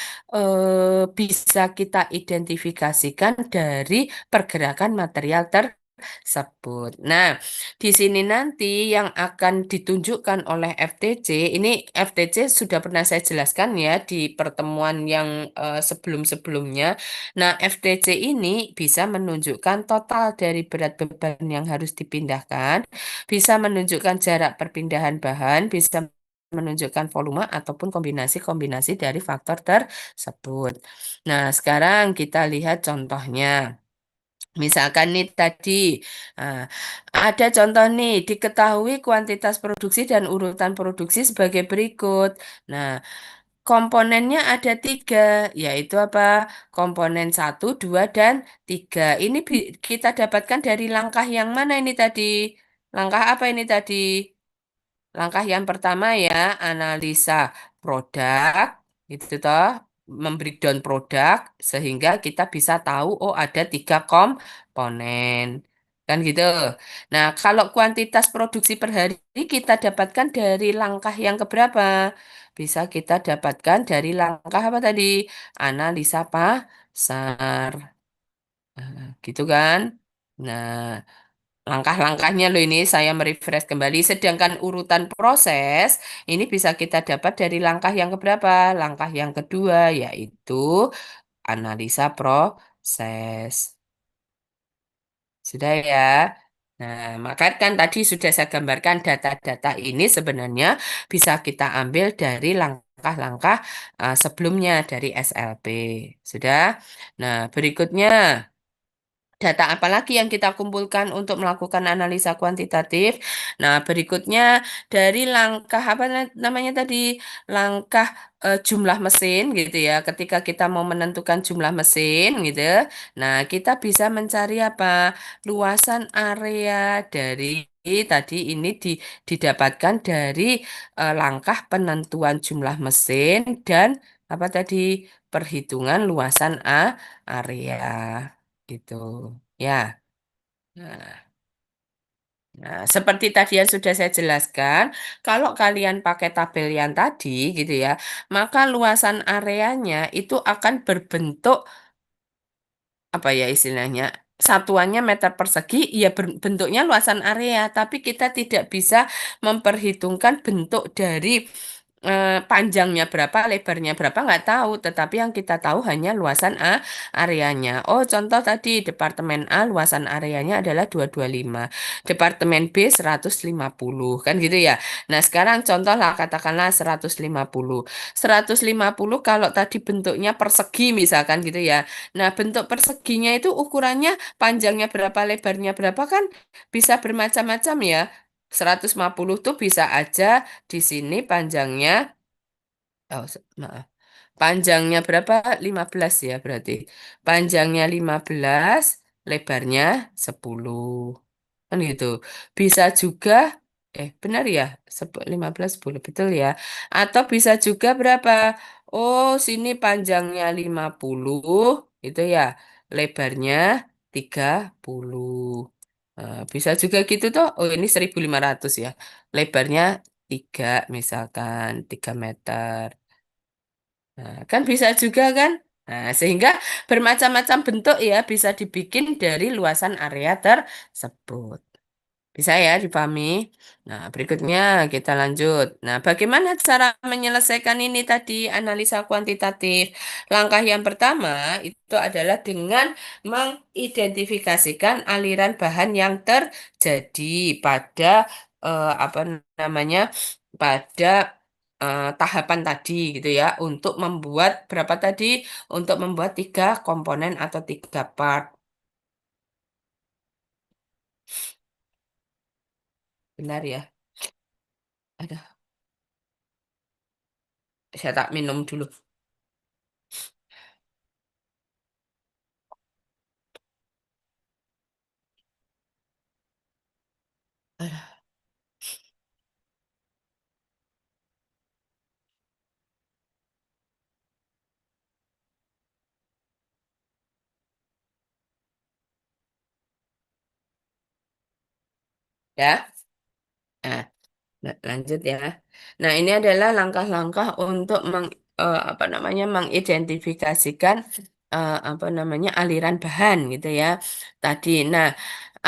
bisa kita identifikasikan dari pergerakan material tersebut. Nah, di sini nanti yang akan ditunjukkan oleh FTC, ini FTC sudah pernah saya jelaskan ya di pertemuan yang sebelum-sebelumnya. Nah, FTC ini bisa menunjukkan total dari berat beban yang harus dipindahkan, bisa menunjukkan jarak perpindahan bahan, bisa menunjukkan volume ataupun kombinasi-kombinasi dari faktor tersebut. Nah, sekarang kita lihat contohnya. Misalkan nih tadi ah, ada contoh nih, diketahui kuantitas produksi dan urutan produksi sebagai berikut. Nah, komponennya ada tiga, yaitu apa? Komponen satu, dua, dan tiga. Ini kita dapatkan dari langkah yang mana ini tadi? Langkah apa ini tadi? Langkah yang pertama ya, analisa produk, gitu toh, membreakdown produk, sehingga kita bisa tahu, oh ada tiga komponen. Kan gitu. Nah, kalau kuantitas produksi per hari kita dapatkan dari langkah yang keberapa? Bisa kita dapatkan dari langkah apa tadi? Analisa pasar. Gitu kan? Nah, langkah-langkahnya loh ini saya merefresh kembali. Sedangkan urutan proses ini bisa kita dapat dari langkah yang keberapa? Langkah yang kedua yaitu analisa proses. Sudah ya. Nah, maka kan tadi sudah saya gambarkan data-data ini sebenarnya bisa kita ambil dari langkah-langkah sebelumnya dari SLP. Sudah. Nah, berikutnya. Data apa lagi yang kita kumpulkan untuk melakukan analisa kuantitatif? Nah, berikutnya dari langkah apa namanya tadi? Langkah jumlah mesin gitu ya. Ketika kita mau menentukan jumlah mesin gitu. Nah, kita bisa mencari apa? Luasan area dari tadi ini didapatkan dari langkah penentuan jumlah mesin dan apa tadi? Perhitungan luasan area gitu. Ya. Nah, seperti tadi yang sudah saya jelaskan, kalau kalian pakai tabel yang tadi gitu ya, maka luasan areanya itu akan berbentuk apa ya istilahnya? Satuannya meter persegi, ya bentuknya luasan area, tapi kita tidak bisa memperhitungkan bentuk dari panjangnya berapa, lebarnya berapa nggak tahu, tetapi yang kita tahu hanya luasan areanya. Oh, contoh tadi Departemen A luasan areanya adalah 225, Departemen B 150, kan gitu ya. Nah, sekarang contohlah katakanlah 150. 150 kalau tadi bentuknya persegi misalkan gitu ya. Nah, bentuk perseginya itu ukurannya panjangnya berapa, lebarnya berapa kan bisa bermacam-macam ya. 150 tuh bisa aja di sini panjangnya, oh, maaf. Panjangnya berapa? 15 ya berarti. Panjangnya 15, lebarnya 10. Kan gitu. Bisa juga Benar ya, 15 10 betul ya. Atau bisa juga berapa? Oh, sini panjangnya 50, itu ya, lebarnya 30. Bisa juga gitu toh. Oh, ini 1.500 ya. Lebarnya 3 misalkan 3 meter. Nah, kan bisa juga kan? Nah, sehingga bermacam-macam bentuk ya bisa dibikin dari luasan area tersebut. Bisa ya dipahami. Nah, berikutnya kita lanjut. Nah, bagaimana cara menyelesaikan ini tadi analisa kuantitatif? Langkah yang pertama itu adalah dengan mengidentifikasikan aliran bahan yang terjadi pada apa namanya? Pada tahapan tadi gitu ya untuk membuat berapa tadi? Untuk membuat tiga komponen atau tiga part. Benar ya? Ada. Saya tak minum dulu. Ya. Nah, lanjut ya. Nah, ini adalah langkah-langkah untuk apa namanya mengidentifikasikan apa namanya aliran bahan gitu ya. Tadi. Nah,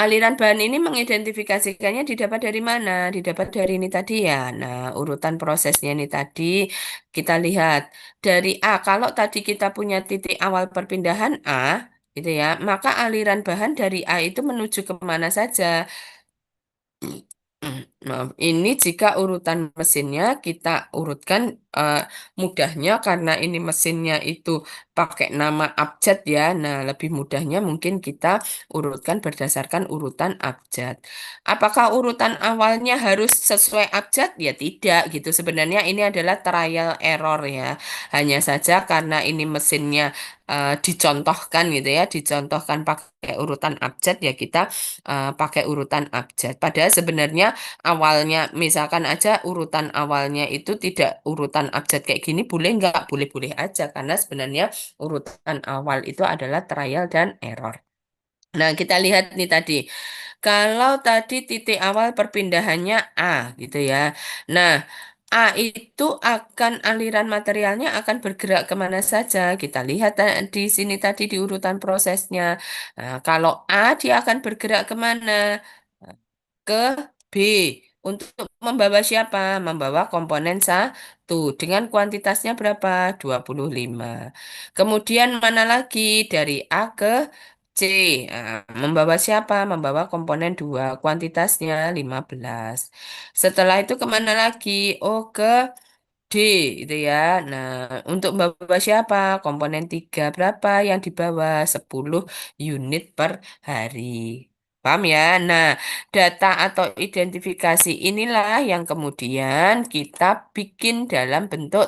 aliran bahan ini mengidentifikasikannya didapat dari mana? Didapat dari ini tadi ya. Nah, urutan prosesnya ini tadi kita lihat dari A. Kalau tadi kita punya titik awal perpindahan A, gitu ya, maka aliran bahan dari A itu menuju kemana saja? Maaf, ini jika urutan mesinnya kita urutkan eh, mudahnya karena ini mesinnya itu pakai nama abjad ya. Nah, lebih mudahnya mungkin kita urutkan berdasarkan urutan abjad. Apakah urutan awalnya harus sesuai abjad? Ya tidak gitu. Sebenarnya ini adalah trial error ya. Hanya saja karena ini mesinnya dicontohkan gitu ya, dicontohkan pakai urutan abjad ya kita pakai urutan abjad. Padahal sebenarnya awalnya misalkan aja urutan awalnya itu tidak urutan abjad kayak gini boleh nggak? Boleh-boleh aja karena sebenarnya urutan awal itu adalah trial dan error. Nah, kita lihat nih tadi. Kalau tadi titik awal perpindahannya A gitu ya. Nah, A itu akan aliran materialnya akan bergerak kemana saja. Kita lihat di sini tadi di urutan prosesnya. Nah, kalau A dia akan bergerak kemana? Ke B untuk membawa siapa? Membawa komponen satu dengan kuantitasnya berapa? 25. Kemudian mana lagi? Dari A ke C. Membawa siapa? Membawa komponen 2 kuantitasnya 15. Setelah itu kemana lagi? Oh, ke D itu ya. Nah, untuk membawa siapa? Komponen 3 berapa yang dibawa? 10 unit per hari. Paham ya? Nah, data atau identifikasi inilah yang kemudian kita bikin dalam bentuk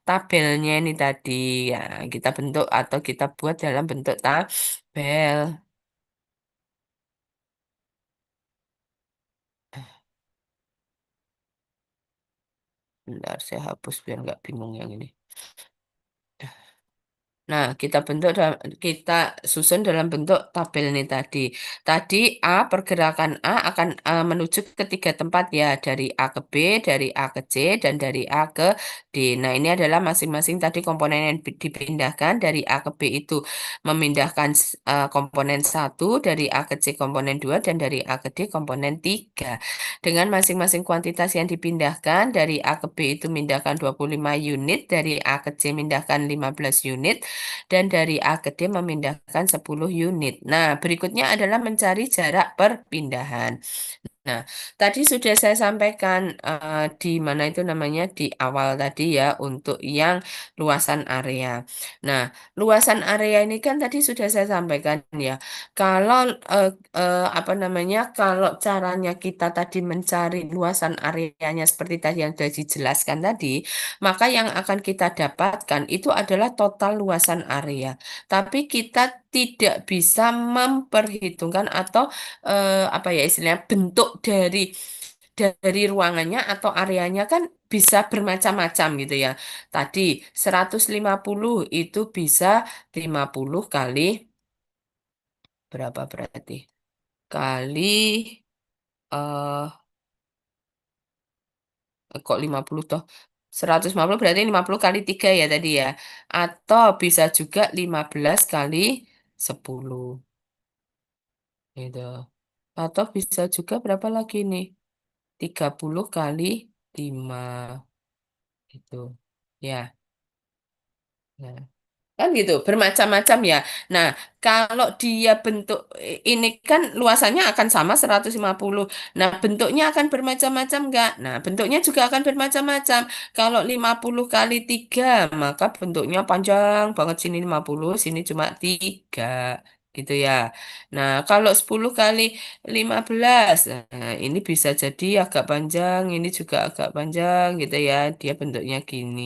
tabelnya ini tadi. Ya, kita bentuk atau kita buat dalam bentuk tabel. Bentar, saya hapus biar nggak bingung yang ini. Nah, kita susun dalam bentuk tabel ini tadi. Tadi A, pergerakan A akan menuju ke tiga tempat ya, dari A ke B, dari A ke C, dan dari A ke D. Nah, ini adalah masing-masing tadi komponen yang dipindahkan dari A ke B itu memindahkan komponen satu, dari A ke C komponen 2 dan dari A ke D komponen 3. Dengan masing-masing kuantitas yang dipindahkan, dari A ke B itu mindahkan 25 unit, dari A ke C mindahkan 15 unit, dan dari A ke D memindahkan 10 unit. Nah, berikutnya adalah mencari jarak perpindahan. Nah, tadi sudah saya sampaikan di mana itu namanya di awal tadi ya untuk yang luasan area. Nah, luasan area ini kan tadi sudah saya sampaikan ya. Kalau apa namanya? Kalau caranya kita tadi mencari luasan areanya seperti tadi yang sudah dijelaskan tadi, maka yang akan kita dapatkan itu adalah total luasan area. Tapi kita tidak bisa memperhitungkan atau apa ya istilahnya bentuk dari dari ruangannya atau areanya kan bisa bermacam-macam gitu ya. Tadi 150 itu bisa 50 kali berapa berarti? Kali eh kok 50 toh? 150 berarti 50 kali 3 ya tadi ya. Atau bisa juga 15 kali 10 gitu. Atau bisa juga berapa lagi nih? 30 kali 5 gitu. Ya. Nah. Kan gitu, bermacam-macam ya. Nah, kalau dia bentuk ini kan luasannya akan sama 150. Nah, bentuknya akan bermacam-macam enggak? Nah, bentuknya juga akan bermacam-macam. Kalau 50 kali 3 maka bentuknya panjang banget, sini 50, sini cuma 3 gitu ya. Nah, kalau 10 kali 15, nah ini bisa jadi agak panjang, ini juga agak panjang gitu ya. Dia bentuknya gini.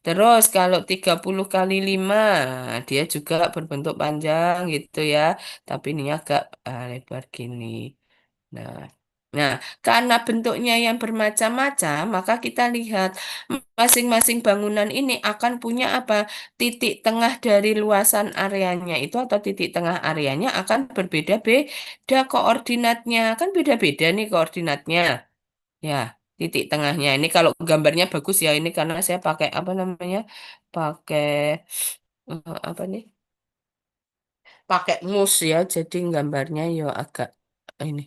Terus kalau 30 kali 5 dia juga berbentuk panjang gitu ya. Tapi ini agak lebar gini. Nah, nah, karena bentuknya yang bermacam-macam, maka kita lihat masing-masing bangunan ini akan punya apa? Titik tengah dari luasan areanya itu atau titik tengah areanya akan berbeda-beda koordinatnya. Kan beda-beda nih koordinatnya. Ya, titik tengahnya. Ini kalau gambarnya bagus ya, ini karena saya pakai apa namanya? Pakai apa nih? Pakai mus ya, jadi gambarnya ya agak ini.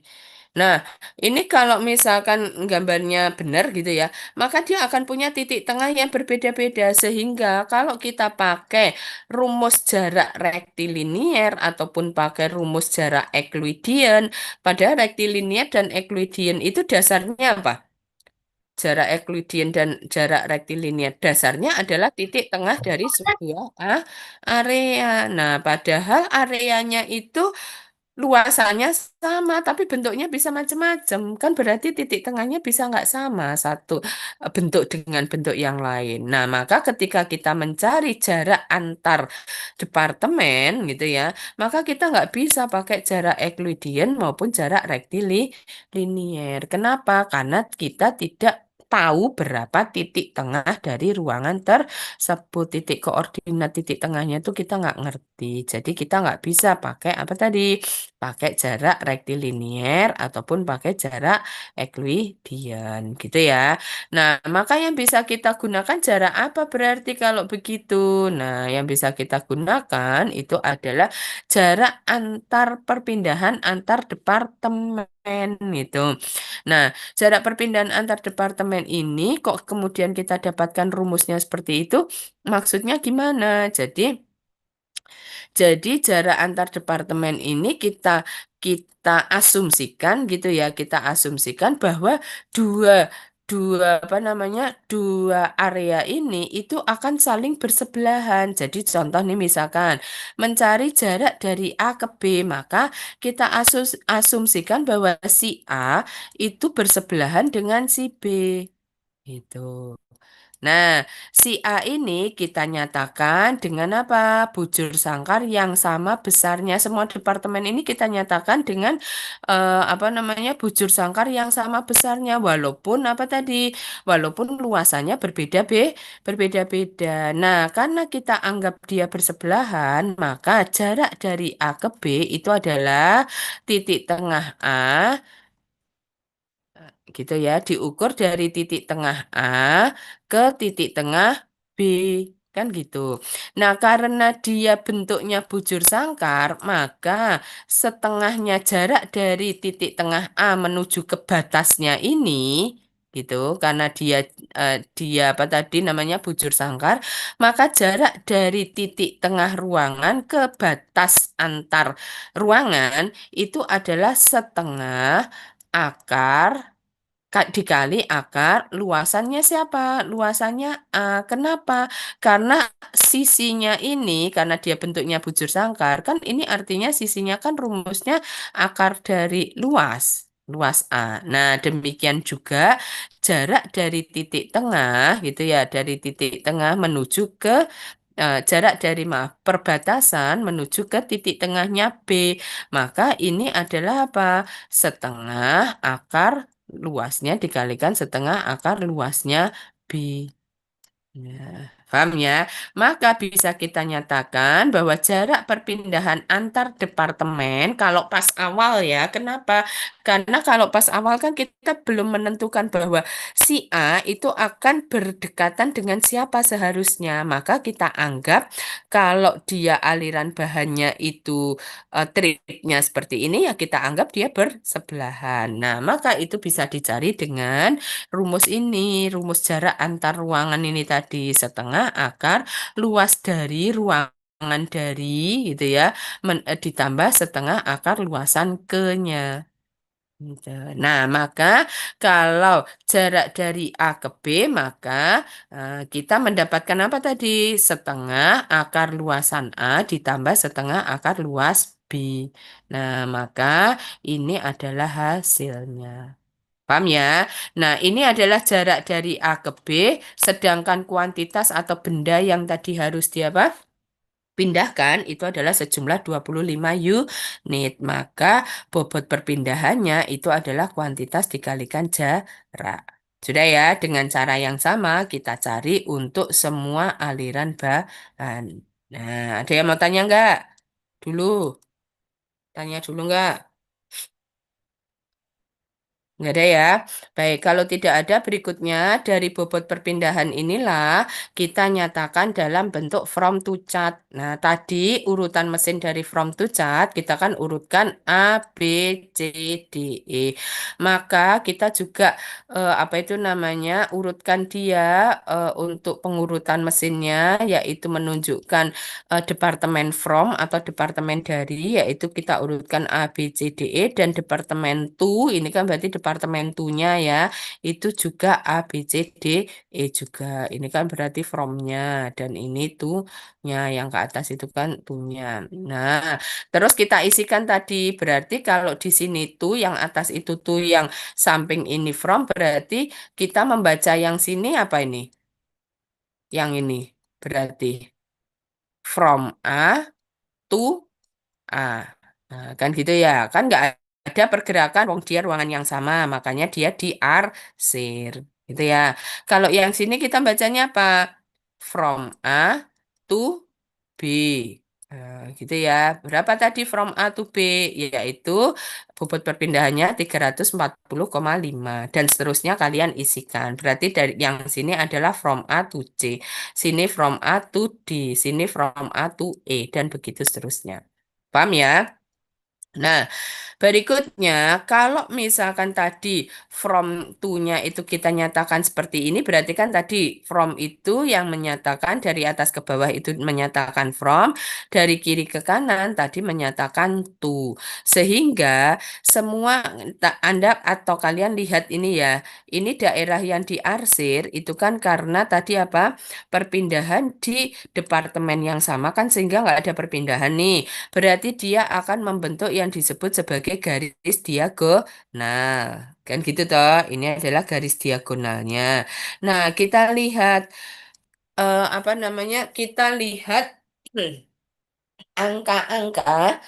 Nah, ini kalau misalkan gambarnya benar gitu ya, maka dia akan punya titik tengah yang berbeda-beda sehingga kalau kita pakai rumus jarak rektilinier ataupun pakai rumus jarak Euclidean, pada rektilinier dan Euclidean itu dasarnya apa? Jarak Euclidean dan jarak rektilinier dasarnya adalah titik tengah dari sebuah area. Nah, padahal areanya itu luasannya sama, tapi bentuknya bisa macam-macam. Kan berarti titik tengahnya bisa nggak sama satu bentuk dengan bentuk yang lain. Nah, maka ketika kita mencari jarak antar departemen gitu ya, maka kita nggak bisa pakai jarak Euclidean maupun jarak rektilinier. Kenapa? Karena kita tidak tahu berapa titik tengah dari ruangan tersebut. Titik koordinat titik tengahnya itu kita nggak ngerti. Jadi kita nggak bisa pakai apa tadi? Pakai jarak rektilinier ataupun pakai jarak Euclidean gitu ya. Nah, maka yang bisa kita gunakan jarak apa berarti kalau begitu? Nah, yang bisa kita gunakan itu adalah jarak antar perpindahan antar departemen gitu. Nah, jarak perpindahan antar departemen ini kok kemudian kita dapatkan rumusnya seperti itu? Maksudnya gimana? Jadi jarak antar departemen ini kita asumsikan gitu ya, kita asumsikan bahwa dua dua apa namanya dua area ini itu akan saling bersebelahan. Jadi contoh nih misalkan mencari jarak dari A ke B, maka kita asumsikan bahwa si A itu bersebelahan dengan si B. Gitu. Nah, si A ini kita nyatakan dengan apa? Bujur sangkar yang sama besarnya. Semua departemen ini kita nyatakan dengan apa namanya? Bujur sangkar yang sama besarnya. Walaupun apa tadi? Walaupun luasannya berbeda-beda. Nah, karena kita anggap dia bersebelahan, maka jarak dari A ke B itu adalah titik tengah A gitu ya, diukur dari titik tengah A ke titik tengah B, kan gitu. Nah, karena dia bentuknya bujur sangkar, maka setengahnya jarak dari titik tengah A menuju ke batasnya ini, gitu, karena dia apa tadi namanya bujur sangkar, maka jarak dari titik tengah ruangan ke batas antar ruangan itu adalah setengah akar dikali akar luasannya siapa? Luasannya A. Kenapa? Karena sisinya ini, karena dia bentuknya bujur sangkar, kan ini artinya sisinya kan rumusnya akar dari luas A. Nah, demikian juga jarak dari titik tengah, gitu ya, dari titik tengah menuju ke jarak dari maaf perbatasan menuju ke titik tengahnya B. Maka ini adalah apa? Setengah akar luasnya dikalikan setengah akar luasnya B. Nah, paham ya? Maka bisa kita nyatakan bahwa jarak perpindahan antar departemen kalau pas awal ya, kenapa? Karena kalau pas awal kan kita belum menentukan bahwa si A itu akan berdekatan dengan siapa seharusnya. Maka kita anggap kalau dia aliran bahannya itu triknya seperti ini ya kita anggap dia bersebelahan. Nah, maka itu bisa dicari dengan rumus ini, rumus jarak antar ruangan ini tadi setengah akar luas dari ruangan dari gitu ya, ditambah setengah akar luasan ke-nya. Gitu. Nah, maka kalau jarak dari A ke B, maka kita mendapatkan apa tadi? Setengah akar luasan A ditambah setengah akar luas B. Nah, maka ini adalah hasilnya. Paham ya? Nah, ini adalah jarak dari A ke B, sedangkan kuantitas atau benda yang tadi harus dia apa? Pindahkan itu adalah sejumlah 25 unit. Maka bobot perpindahannya itu adalah kuantitas dikalikan jarak. Sudah ya, dengan cara yang sama kita cari untuk semua aliran bahan. Nah, ada yang mau tanya nggak? Dulu, tanya dulu nggak? Nggak ada ya. Baik, kalau tidak ada berikutnya dari bobot perpindahan inilah kita nyatakan dalam bentuk from to chart. Nah, tadi urutan mesin dari from to chart kita kan urutkan A, B, C, D, E. Maka kita juga apa itu namanya urutkan dia untuk pengurutan mesinnya yaitu menunjukkan departemen from atau departemen dari yaitu kita urutkan A, B, C, D, E dan departemen to ini kan berarti departemen to-nya ya itu juga A, B, C, D, E juga ini kan berarti from-nya dan ini to-nya yang ke atas itu kan to-nya. Nah, terus kita isikan tadi berarti kalau di sini to yang atas itu to yang samping ini from berarti kita membaca yang sini apa ini? Yang ini berarti from A to A. Nah, kan gitu ya. Kan nggak ada pergerakan wong dia ruangan yang sama, makanya dia diarsir. Gitu ya. Kalau yang sini kita bacanya apa? From A to B. Gitu ya. Berapa tadi from A to B? Yaitu bobot perpindahannya 340,5 dan seterusnya kalian isikan. Berarti dari yang sini adalah from A to C. Sini from A to D, sini from A to E dan begitu seterusnya. Paham ya? Nah, berikutnya, kalau misalkan tadi from to-nya itu kita nyatakan seperti ini, berarti kan tadi from itu yang menyatakan dari atas ke bawah itu menyatakan from, dari kiri ke kanan tadi menyatakan to. Sehingga semua Anda atau kalian lihat ini ya, ini daerah yang diarsir itu kan karena tadi apa? Perpindahan di departemen yang sama kan sehingga nggak ada perpindahan nih. Berarti dia akan membentuk yang disebut sebagai garis diagonal. Kan gitu toh, ini adalah garis diagonalnya. Nah, kita lihat apa namanya? Kita lihat hmm, angka-angka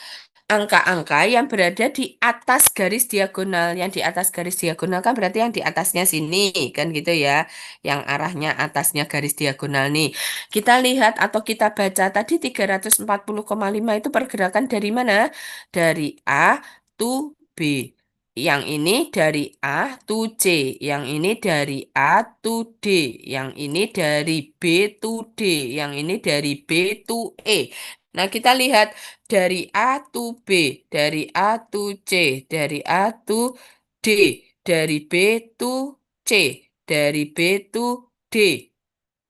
angka-angka yang berada di atas garis diagonal. Yang di atas garis diagonal kan berarti yang di atasnya sini, kan gitu ya. Yang arahnya atasnya garis diagonal nih. Kita lihat atau kita baca tadi 340,5 itu pergerakan dari mana? Dari A to B. Yang ini dari A to C, yang ini dari A to D, yang ini dari B to D, yang ini dari B to E. Nah, kita lihat dari A to B, dari A to C, dari A to D, dari B to C, dari B to D.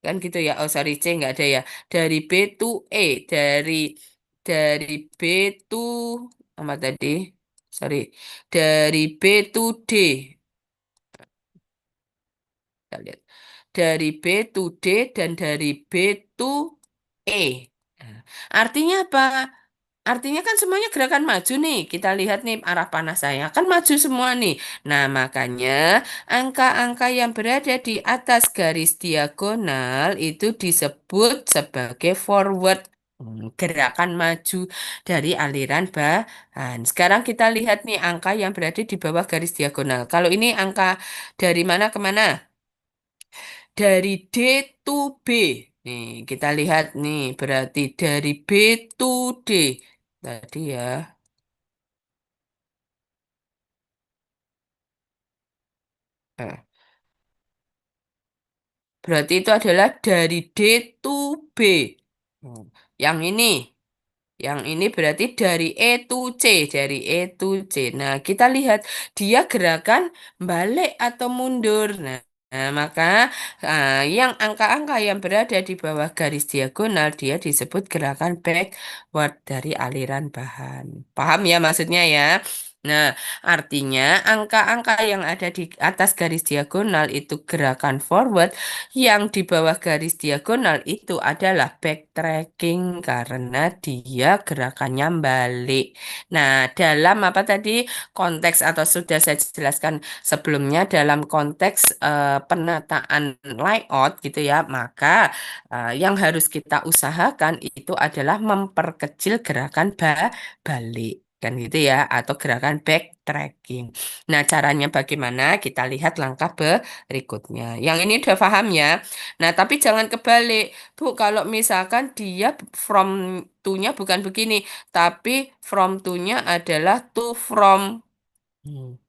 Kan gitu ya. Oh, sorry, C nggak ada ya. Dari B to E, dari B to apa tadi? Sorry. Dari B to D. Kita lihat. Dari B to D dan dari B to E. Nah, artinya apa? Artinya kan semuanya gerakan maju nih. Kita lihat nih arah panah saya kan maju semua nih. Nah, makanya angka-angka yang berada di atas garis diagonal itu disebut sebagai forward. Gerakan maju dari aliran bahan. Sekarang kita lihat nih angka yang berada di bawah garis diagonal. Kalau ini angka dari mana ke mana? Dari D to B. Nih, kita lihat nih, berarti dari B to D. Tadi ya. Nah, berarti itu adalah dari D to B. Hmm. Yang ini. Yang ini berarti dari E to C, dari E to C. Nah, kita lihat dia gerakan balik atau mundur. Maka yang angka-angka yang berada di bawah garis diagonal dia disebut gerakan backward dari aliran bahan. Paham ya maksudnya ya? Nah, artinya angka-angka yang ada di atas garis diagonal itu gerakan forward, yang di bawah garis diagonal itu adalah backtracking karena dia gerakannya balik. Nah, dalam apa tadi konteks atau sudah saya jelaskan sebelumnya dalam konteks penataan layout gitu ya, maka yang harus kita usahakan itu adalah memperkecil gerakan balik. Kan gitu ya, atau gerakan backtracking. Nah, caranya bagaimana? Kita lihat langkah berikutnya. Yang ini udah paham ya. Nah, tapi jangan kebalik. Bu, kalau misalkan dia from to-nya bukan begini, tapi from to-nya adalah to from. Hmm.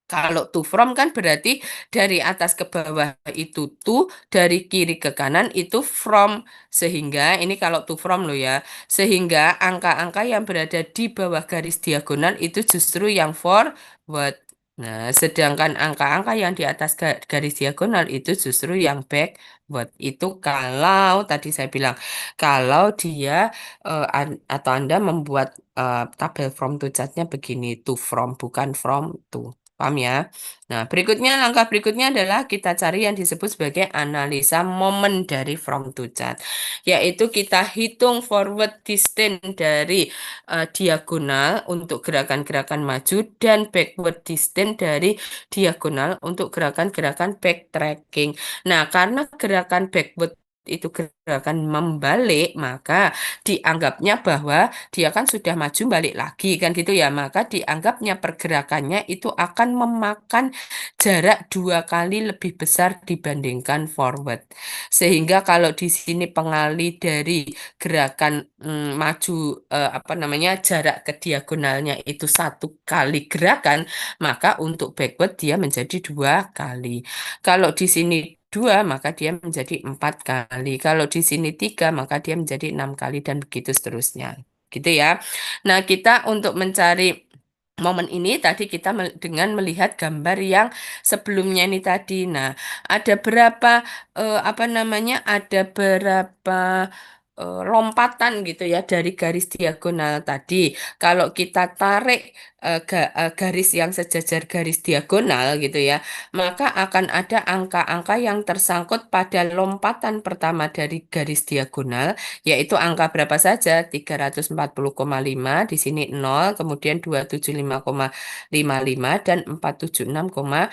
Kalau to from kan berarti dari atas ke bawah itu to, dari kiri ke kanan itu from. Sehingga ini kalau to from lo ya. Sehingga angka-angka yang berada di bawah garis diagonal itu justru yang forward. Nah, sedangkan angka-angka yang di atas garis diagonal itu justru yang backward. Itu kalau tadi saya bilang kalau dia atau Anda membuat tabel from to chartnya begini, to from bukan from to. Paham ya? Nah, berikutnya, langkah berikutnya adalah kita cari yang disebut sebagai analisa momen dari from to chart. Yaitu kita hitung forward distance dari diagonal untuk gerakan-gerakan maju dan backward distance dari diagonal untuk gerakan-gerakan backtracking. Nah, karena gerakan backward itu gerakan membalik, maka dianggapnya bahwa dia kan sudah maju balik lagi kan gitu ya, maka dianggapnya pergerakannya itu akan memakan jarak dua kali lebih besar dibandingkan forward. Sehingga kalau di sini pengali dari gerakan maju apa namanya jarak ke diagonalnya itu satu kali gerakan, maka untuk backward dia menjadi dua kali. Kalau di sini dua, maka dia menjadi empat kali. Kalau di sini tiga, maka dia menjadi enam kali dan begitu seterusnya. Gitu ya. Nah, kita untuk mencari momen ini tadi kita dengan melihat gambar yang sebelumnya ini tadi. Nah, ada berapa apa namanya? Ada berapa lompatan gitu ya dari garis diagonal tadi. Kalau kita tarik garis yang sejajar garis diagonal gitu ya, maka akan ada angka-angka yang tersangkut pada lompatan pertama dari garis diagonal, yaitu angka berapa saja? 340,5 di sini 0, kemudian 275,55 dan 476,7.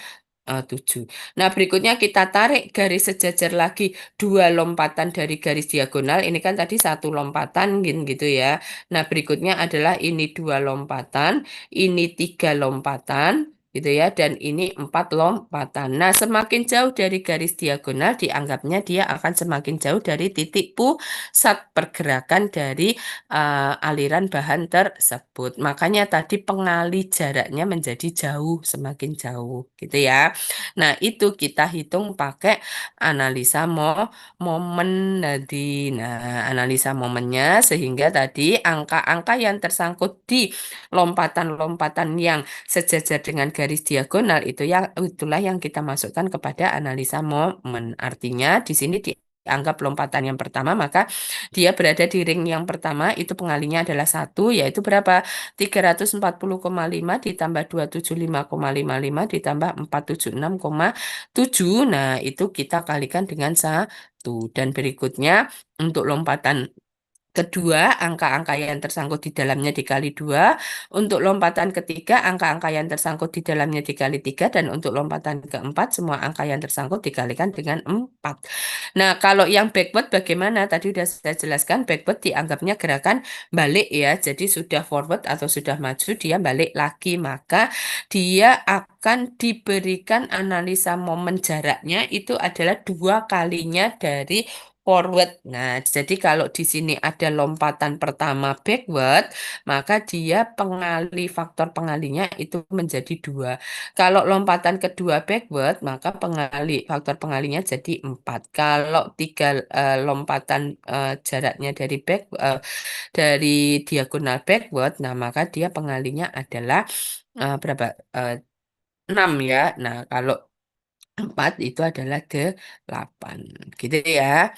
Nah, berikutnya kita tarik garis sejajar lagi dua lompatan dari garis diagonal. Ini kan tadi satu lompatan gitu ya. Nah, berikutnya adalah ini dua lompatan, ini tiga lompatan, gitu ya, dan ini empat lompatan. Nah, semakin jauh dari garis diagonal, dianggapnya dia akan semakin jauh dari titik pusat pergerakan dari aliran bahan tersebut. Makanya tadi pengali jaraknya menjadi jauh, semakin jauh, gitu ya. Nah, itu kita hitung pakai analisa momen tadi. Nah, analisa momennya sehingga tadi angka-angka yang tersangkut di lompatan-lompatan yang sejajar dengan garis diagonal itu yang itulah yang kita masukkan kepada analisa momen. Artinya di sini dianggap lompatan yang pertama, maka dia berada di ring yang pertama itu pengalinya adalah satu, yaitu berapa? 340,5 ditambah 275,55 ditambah 476,7. Nah, itu kita kalikan dengan satu. Dan berikutnya untuk lompatan kedua, angka-angka yang tersangkut di dalamnya dikali dua. Untuk lompatan ketiga, angka-angka yang tersangkut di dalamnya dikali tiga. Dan untuk lompatan keempat, semua angka yang tersangkut dikalikan dengan 4. Nah, kalau yang backward bagaimana? Tadi sudah saya jelaskan, backward dianggapnya gerakan balik ya. Jadi sudah forward atau sudah maju, dia balik lagi. Maka dia akan diberikan analisa momen jaraknya itu adalah dua kalinya dari forward. Nah, jadi kalau di sini ada lompatan pertama backward, maka dia faktor pengalinya itu menjadi dua. Kalau lompatan kedua backward, maka faktor pengalinya jadi 4. Kalau tiga lompatan jaraknya dari diagonal backward, nah maka dia pengalinya adalah berapa? Eh, 6 ya. Nah, kalau 4 itu adalah 8. Gitu ya.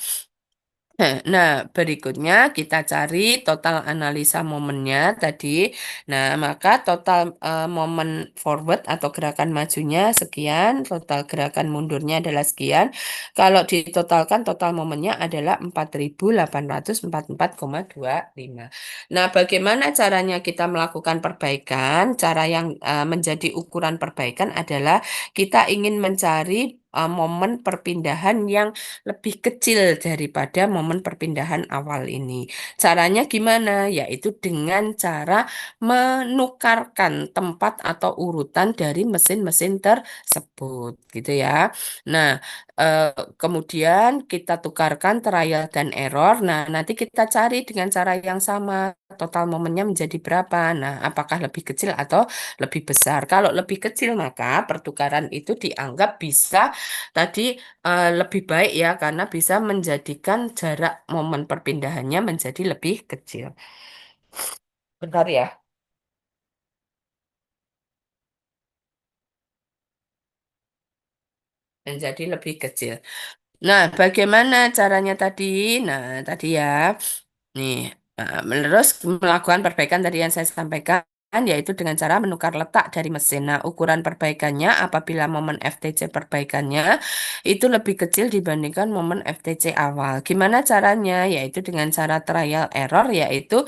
Nah, berikutnya kita cari total analisa momennya tadi. Nah, maka total momen forward atau gerakan majunya sekian, total gerakan mundurnya adalah sekian. Kalau ditotalkan total momennya adalah 4.844,25. Nah, bagaimana caranya kita melakukan perbaikan? Cara yang menjadi ukuran perbaikan adalah kita ingin mencari momen perpindahan yang lebih kecil daripada momen perpindahan awal ini. Caranya gimana? Yaitu dengan cara menukarkan tempat atau urutan dari mesin-mesin tersebut, gitu ya. Nah, eh, kemudian kita tukarkan trial dan error. Nah, nanti kita cari dengan cara yang sama. Total momennya menjadi berapa? Nah, apakah lebih kecil atau lebih besar? Kalau lebih kecil, maka pertukaran itu dianggap bisa tadi lebih baik ya karena bisa menjadikan jarak momen perpindahannya menjadi lebih kecil. Bentar ya, menjadi lebih kecil. Nah, bagaimana caranya tadi? Nah, tadi ya. Nih, terus melakukan perbaikan tadi yang saya sampaikan, yaitu dengan cara menukar letak dari mesin. Nah, ukuran perbaikannya apabila momen FTC perbaikannya itu lebih kecil dibandingkan momen FTC awal. Gimana caranya? Yaitu dengan cara trial error, yaitu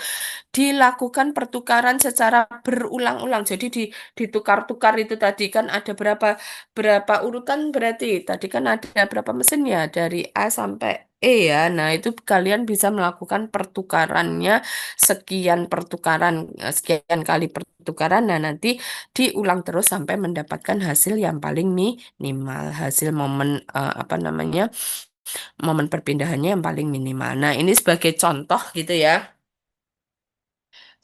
dilakukan pertukaran secara berulang-ulang. Jadi ditukar-tukar itu tadi kan ada berapa berapa urutan berarti tadi kan ada berapa mesin ya dari A sampai E ya. Nah, itu kalian bisa melakukan pertukarannya sekian kali pertukaran. Nah, nanti diulang terus sampai mendapatkan hasil yang paling minimal, hasil momen apa namanya? Momen perpindahannya yang paling minimal. Nah, ini sebagai contoh gitu ya.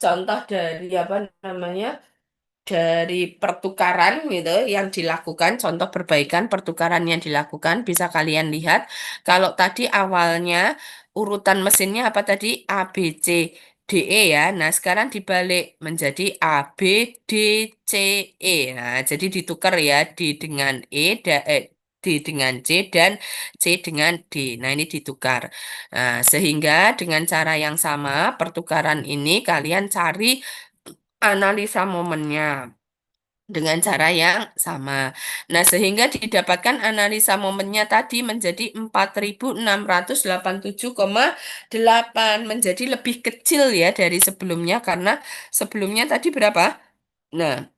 Contoh dari apa namanya dari pertukaran gitu yang dilakukan, contoh perbaikan pertukaran yang dilakukan bisa kalian lihat. Kalau tadi awalnya urutan mesinnya apa tadi A B C D E ya. Nah, sekarang dibalik menjadi A B D C E. Nah, jadi ditukar ya D dengan C dan C dengan D. Nah, ini ditukar. Nah, sehingga dengan cara yang sama, pertukaran ini kalian cari analisa momennya dengan cara yang sama. Nah, sehingga didapatkan analisa momennya tadi menjadi 4.687,8 menjadi lebih kecil ya dari sebelumnya karena sebelumnya tadi berapa? Nah,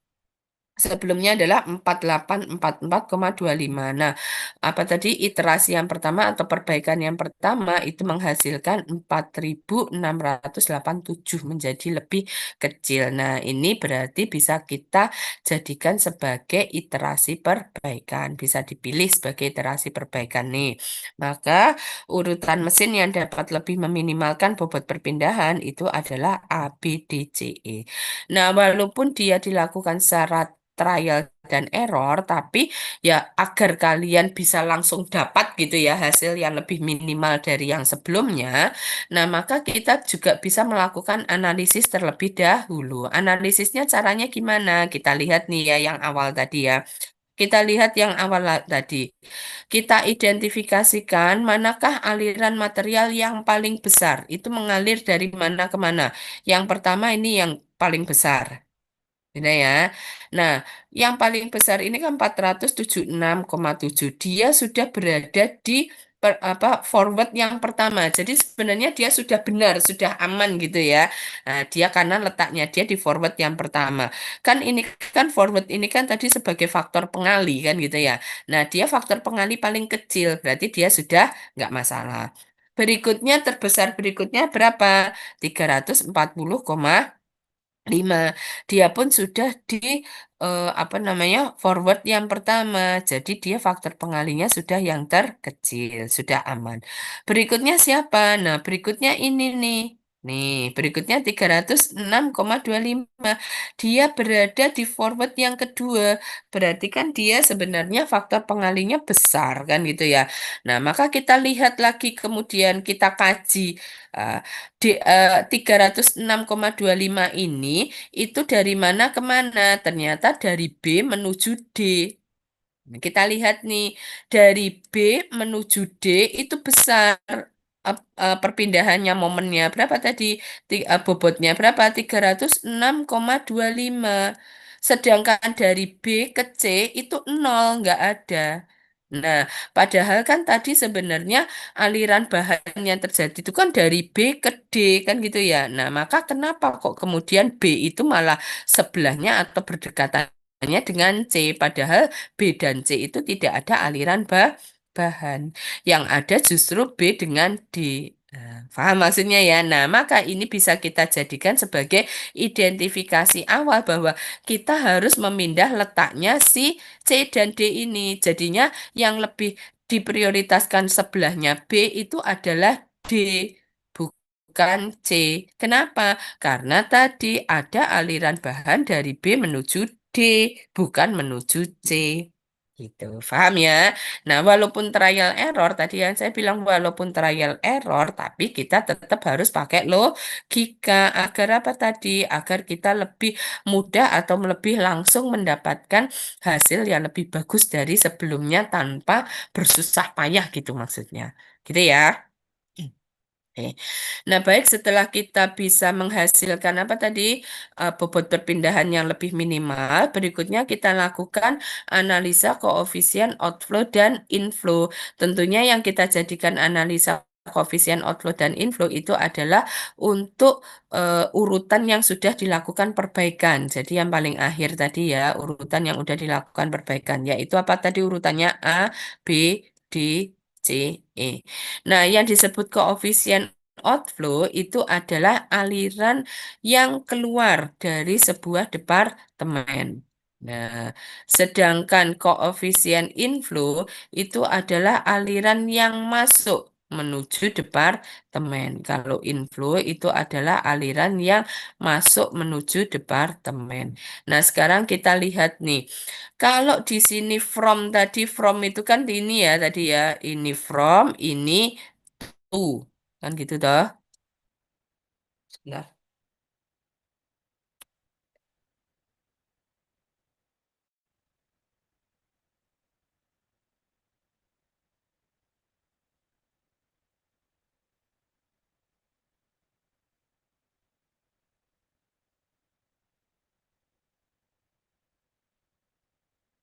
sebelumnya adalah 4.844,25. Nah, apa tadi iterasi yang pertama atau perbaikan yang pertama itu menghasilkan 4.687 menjadi lebih kecil. Nah, ini berarti bisa kita jadikan sebagai iterasi perbaikan. Bisa dipilih sebagai iterasi perbaikan nih. Maka urutan mesin yang dapat lebih meminimalkan bobot perpindahan itu adalah A, B, D, C, E. Nah, walaupun dia dilakukan secara trial dan error, tapi ya agar kalian bisa langsung dapat gitu ya hasil yang lebih minimal dari yang sebelumnya. Nah, maka kita juga bisa melakukan analisis terlebih dahulu. Analisisnya caranya gimana? Kita lihat nih ya yang awal tadi ya. Kita lihat yang awal tadi. Kita identifikasikan manakah aliran material yang paling besar. Itu mengalir dari mana ke mana. Yang pertama ini yang paling besar. Beda ya. Nah, yang paling besar ini kan 476,7. Dia sudah berada di apa forward yang pertama. Jadi sebenarnya dia sudah benar, sudah aman gitu ya. Nah, dia karena letaknya dia di forward yang pertama. Kan ini kan forward ini kan tadi sebagai faktor pengali kan gitu ya. Nah, dia faktor pengali paling kecil, berarti dia sudah nggak masalah. Berikutnya terbesar berikutnya berapa? 340,5. Dia pun sudah di apa namanya forward yang pertama. Jadi dia faktor pengalinya sudah yang terkecil, sudah aman. Berikutnya siapa? Nah, berikutnya ini nih. Nih, berikutnya 306,25. Dia berada di forward yang kedua. Berarti kan dia sebenarnya faktor pengalinya besar kan gitu ya. Nah, maka kita lihat lagi kemudian kita kaji. ah, di 306,25 ini itu dari mana ke mana? Ternyata dari B menuju D. Nah, kita lihat nih, dari B menuju D itu besar. Perpindahannya momennya berapa tadi? Bobotnya berapa? 306,25. Sedangkan dari B ke C itu nol, nggak ada. Nah, padahal kan tadi sebenarnya aliran bahan yang terjadi itu kan dari B ke D kan gitu ya. Nah, maka kenapa kok kemudian B itu malah sebelahnya atau berdekatannya dengan C, padahal B dan C itu tidak ada aliran bahan. Yang ada justru B dengan D. Nah, paham maksudnya ya? Nah, maka ini bisa kita jadikan sebagai identifikasi awal bahwa kita harus memindah letaknya si C dan D ini. Jadinya yang lebih diprioritaskan sebelahnya B itu adalah D, bukan C. Kenapa? Karena tadi ada aliran bahan dari B menuju D, bukan menuju C. Gitu, paham ya? Nah, walaupun trial error, tadi yang saya bilang walaupun trial error, tapi kita tetap harus pakai logika. Agar apa tadi? Agar kita lebih mudah atau lebih langsung mendapatkan hasil yang lebih bagus dari sebelumnya tanpa bersusah payah gitu maksudnya. Gitu ya. Oke. Nah, baik setelah kita bisa menghasilkan apa tadi bobot perpindahan yang lebih minimal, berikutnya kita lakukan analisa koefisien outflow dan inflow. Tentunya yang kita jadikan analisa koefisien outflow dan inflow itu adalah untuk urutan yang sudah dilakukan perbaikan. Jadi yang paling akhir tadi ya, urutan yang sudah dilakukan perbaikan, yaitu apa tadi urutannya A, B, D, C, E. Nah, yang disebut koefisien outflow itu adalah aliran yang keluar dari sebuah departemen. Nah, sedangkan koefisien inflow itu adalah aliran yang masuk menuju departemen. Kalau inflow itu adalah aliran yang masuk menuju departemen. Nah, sekarang kita lihat nih. Kalau di sini from itu kan ini ya tadi ya, ini from, ini to. Kan gitu toh. Sebentar,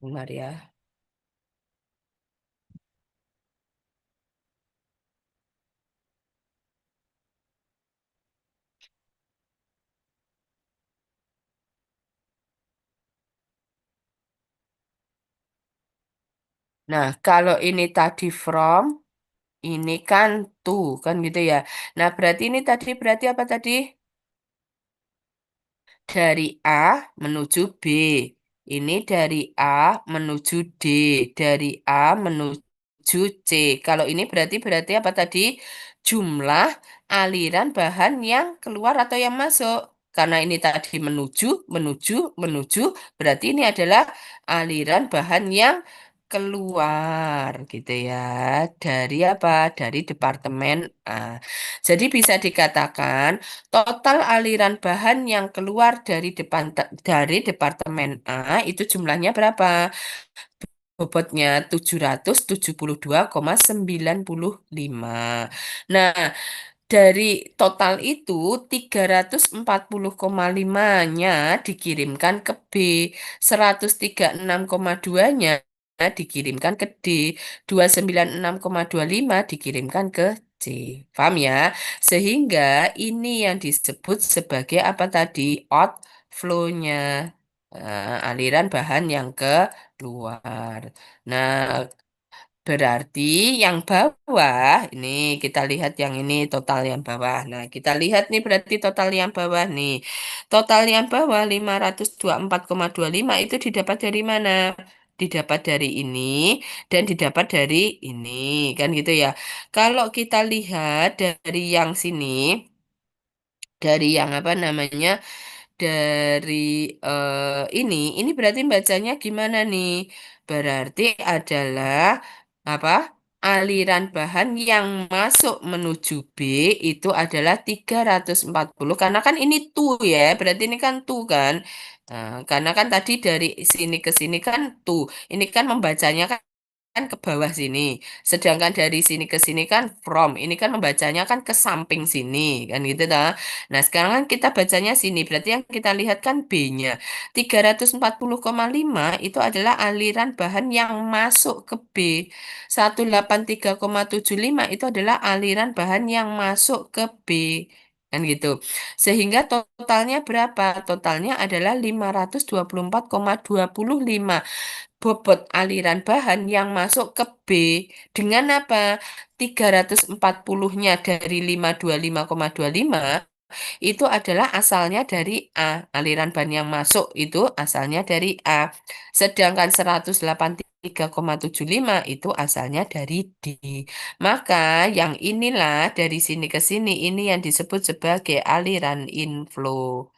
bentar ya. Nah, kalau ini tadi from, ini kan to, kan gitu ya. Nah, berarti ini tadi berarti apa tadi? Dari A menuju B. Ini dari A menuju D. Dari A menuju C. Kalau ini berarti berarti apa tadi? Jumlah aliran bahan yang keluar atau yang masuk. Karena ini tadi menuju, menuju, menuju, berarti ini adalah aliran bahan yang keluar gitu ya. Dari apa? Dari departemen A. Jadi bisa dikatakan total aliran bahan yang keluar dari departemen A itu jumlahnya berapa? Bobotnya 772,95. Nah, dari total itu 340,5-nya dikirimkan ke B, 136,2-nya dikirimkan ke D, 296,25 dikirimkan ke C. Paham ya? Sehingga ini yang disebut sebagai apa tadi? Outflow-nya. Aliran bahan yang keluar. Nah, berarti yang bawah, ini kita lihat yang ini total yang bawah. Nah, kita lihat nih berarti total yang bawah nih. Total yang bawah 524,25 itu didapat dari mana? Didapat dari ini dan didapat dari ini, kan gitu ya. Kalau kita lihat dari yang sini, dari yang apa namanya? Dari ini berarti bacanya gimana nih? Berarti adalah apa? Aliran bahan yang masuk menuju B itu adalah 340 karena kan ini tu ya, berarti ini kan tu kan. Nah, karena kan tadi dari sini ke sini kan tu. Ini kan membacanya kan ke bawah sini. Sedangkan dari sini ke sini kan from. Ini kan membacanya kan ke samping sini, kan gitu dah. Nah, sekarang kan kita bacanya sini. Berarti yang kita lihat kan B-nya. 340,5 itu adalah aliran bahan yang masuk ke B. 183,75 itu adalah aliran bahan yang masuk ke B. Kan gitu. Sehingga totalnya berapa? Totalnya adalah 524,25 bobot aliran bahan yang masuk ke B dengan apa? 340-nya dari 525,25 itu adalah asalnya dari A. Aliran bahan yang masuk itu asalnya dari A. Sedangkan 183,75 itu asalnya dari D. Maka yang inilah dari sini ke sini ini yang disebut sebagai aliran inflow.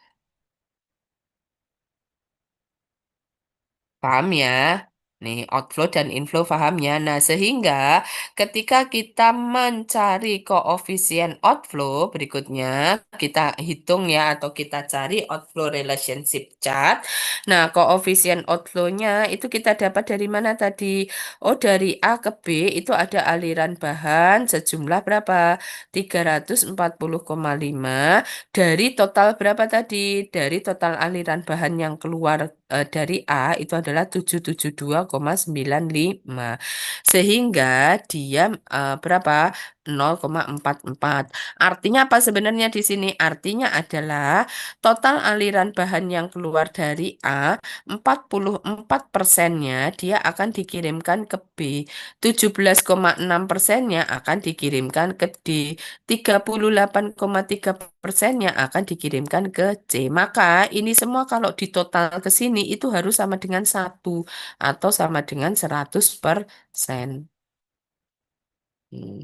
Paham ya? Nih, outflow dan inflow paham ya. Nah, sehingga ketika kita mencari koefisien outflow berikutnya, kita hitung ya atau kita cari outflow relationship chart. Nah, koefisien outflow-nya itu kita dapat dari mana tadi? Oh, dari A ke B itu ada aliran bahan sejumlah berapa? 340,5 dari total berapa tadi? Dari total aliran bahan yang keluar dari A itu adalah 772,95. Sehingga dia berapa? 0,44. Artinya apa sebenarnya di sini? Artinya adalah total aliran bahan yang keluar dari A, 44%-nya dia akan dikirimkan ke B, 17,6%-nya akan dikirimkan ke D, 38,3%-nya akan dikirimkan ke C. Maka ini semua kalau ditotal ke sini itu harus sama dengan satu atau sama dengan 100%.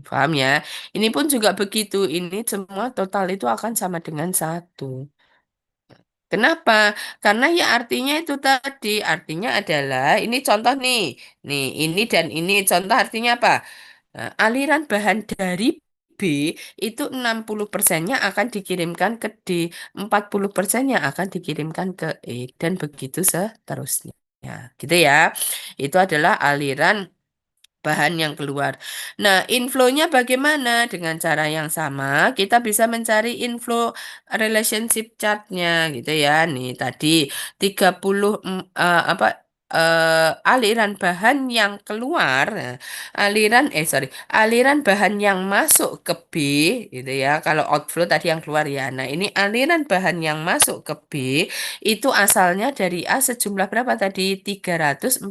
Paham ya? Ini pun juga begitu. Ini semua total itu akan sama dengan satu. Kenapa? Karena ya artinya itu tadi. Artinya adalah, ini contoh nih. Nih, ini dan ini. Contoh artinya apa? Nah, aliran bahan dari B itu 60%-nya akan dikirimkan ke D, 40%-nya akan dikirimkan ke E, dan begitu seterusnya. Ya, gitu ya. Itu adalah aliran bahan yang keluar. Nah, inflow-nya bagaimana? Dengan cara yang sama, kita bisa mencari inflow relationship chart-nya gitu ya. Nih, tadi 30 apa aliran bahan yang keluar, nah, aliran bahan yang masuk ke B gitu ya. Kalau outflow tadi yang keluar ya. Nah, ini aliran bahan yang masuk ke B itu asalnya dari A sejumlah berapa tadi? 340,5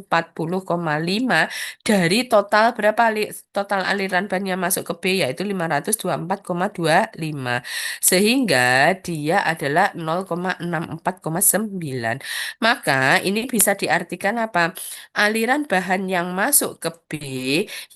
dari total berapa total aliran ban yang masuk ke B yaitu 524,25 sehingga dia adalah 0,64,9. Maka ini bisa diartikan apa? Aliran bahan yang masuk ke B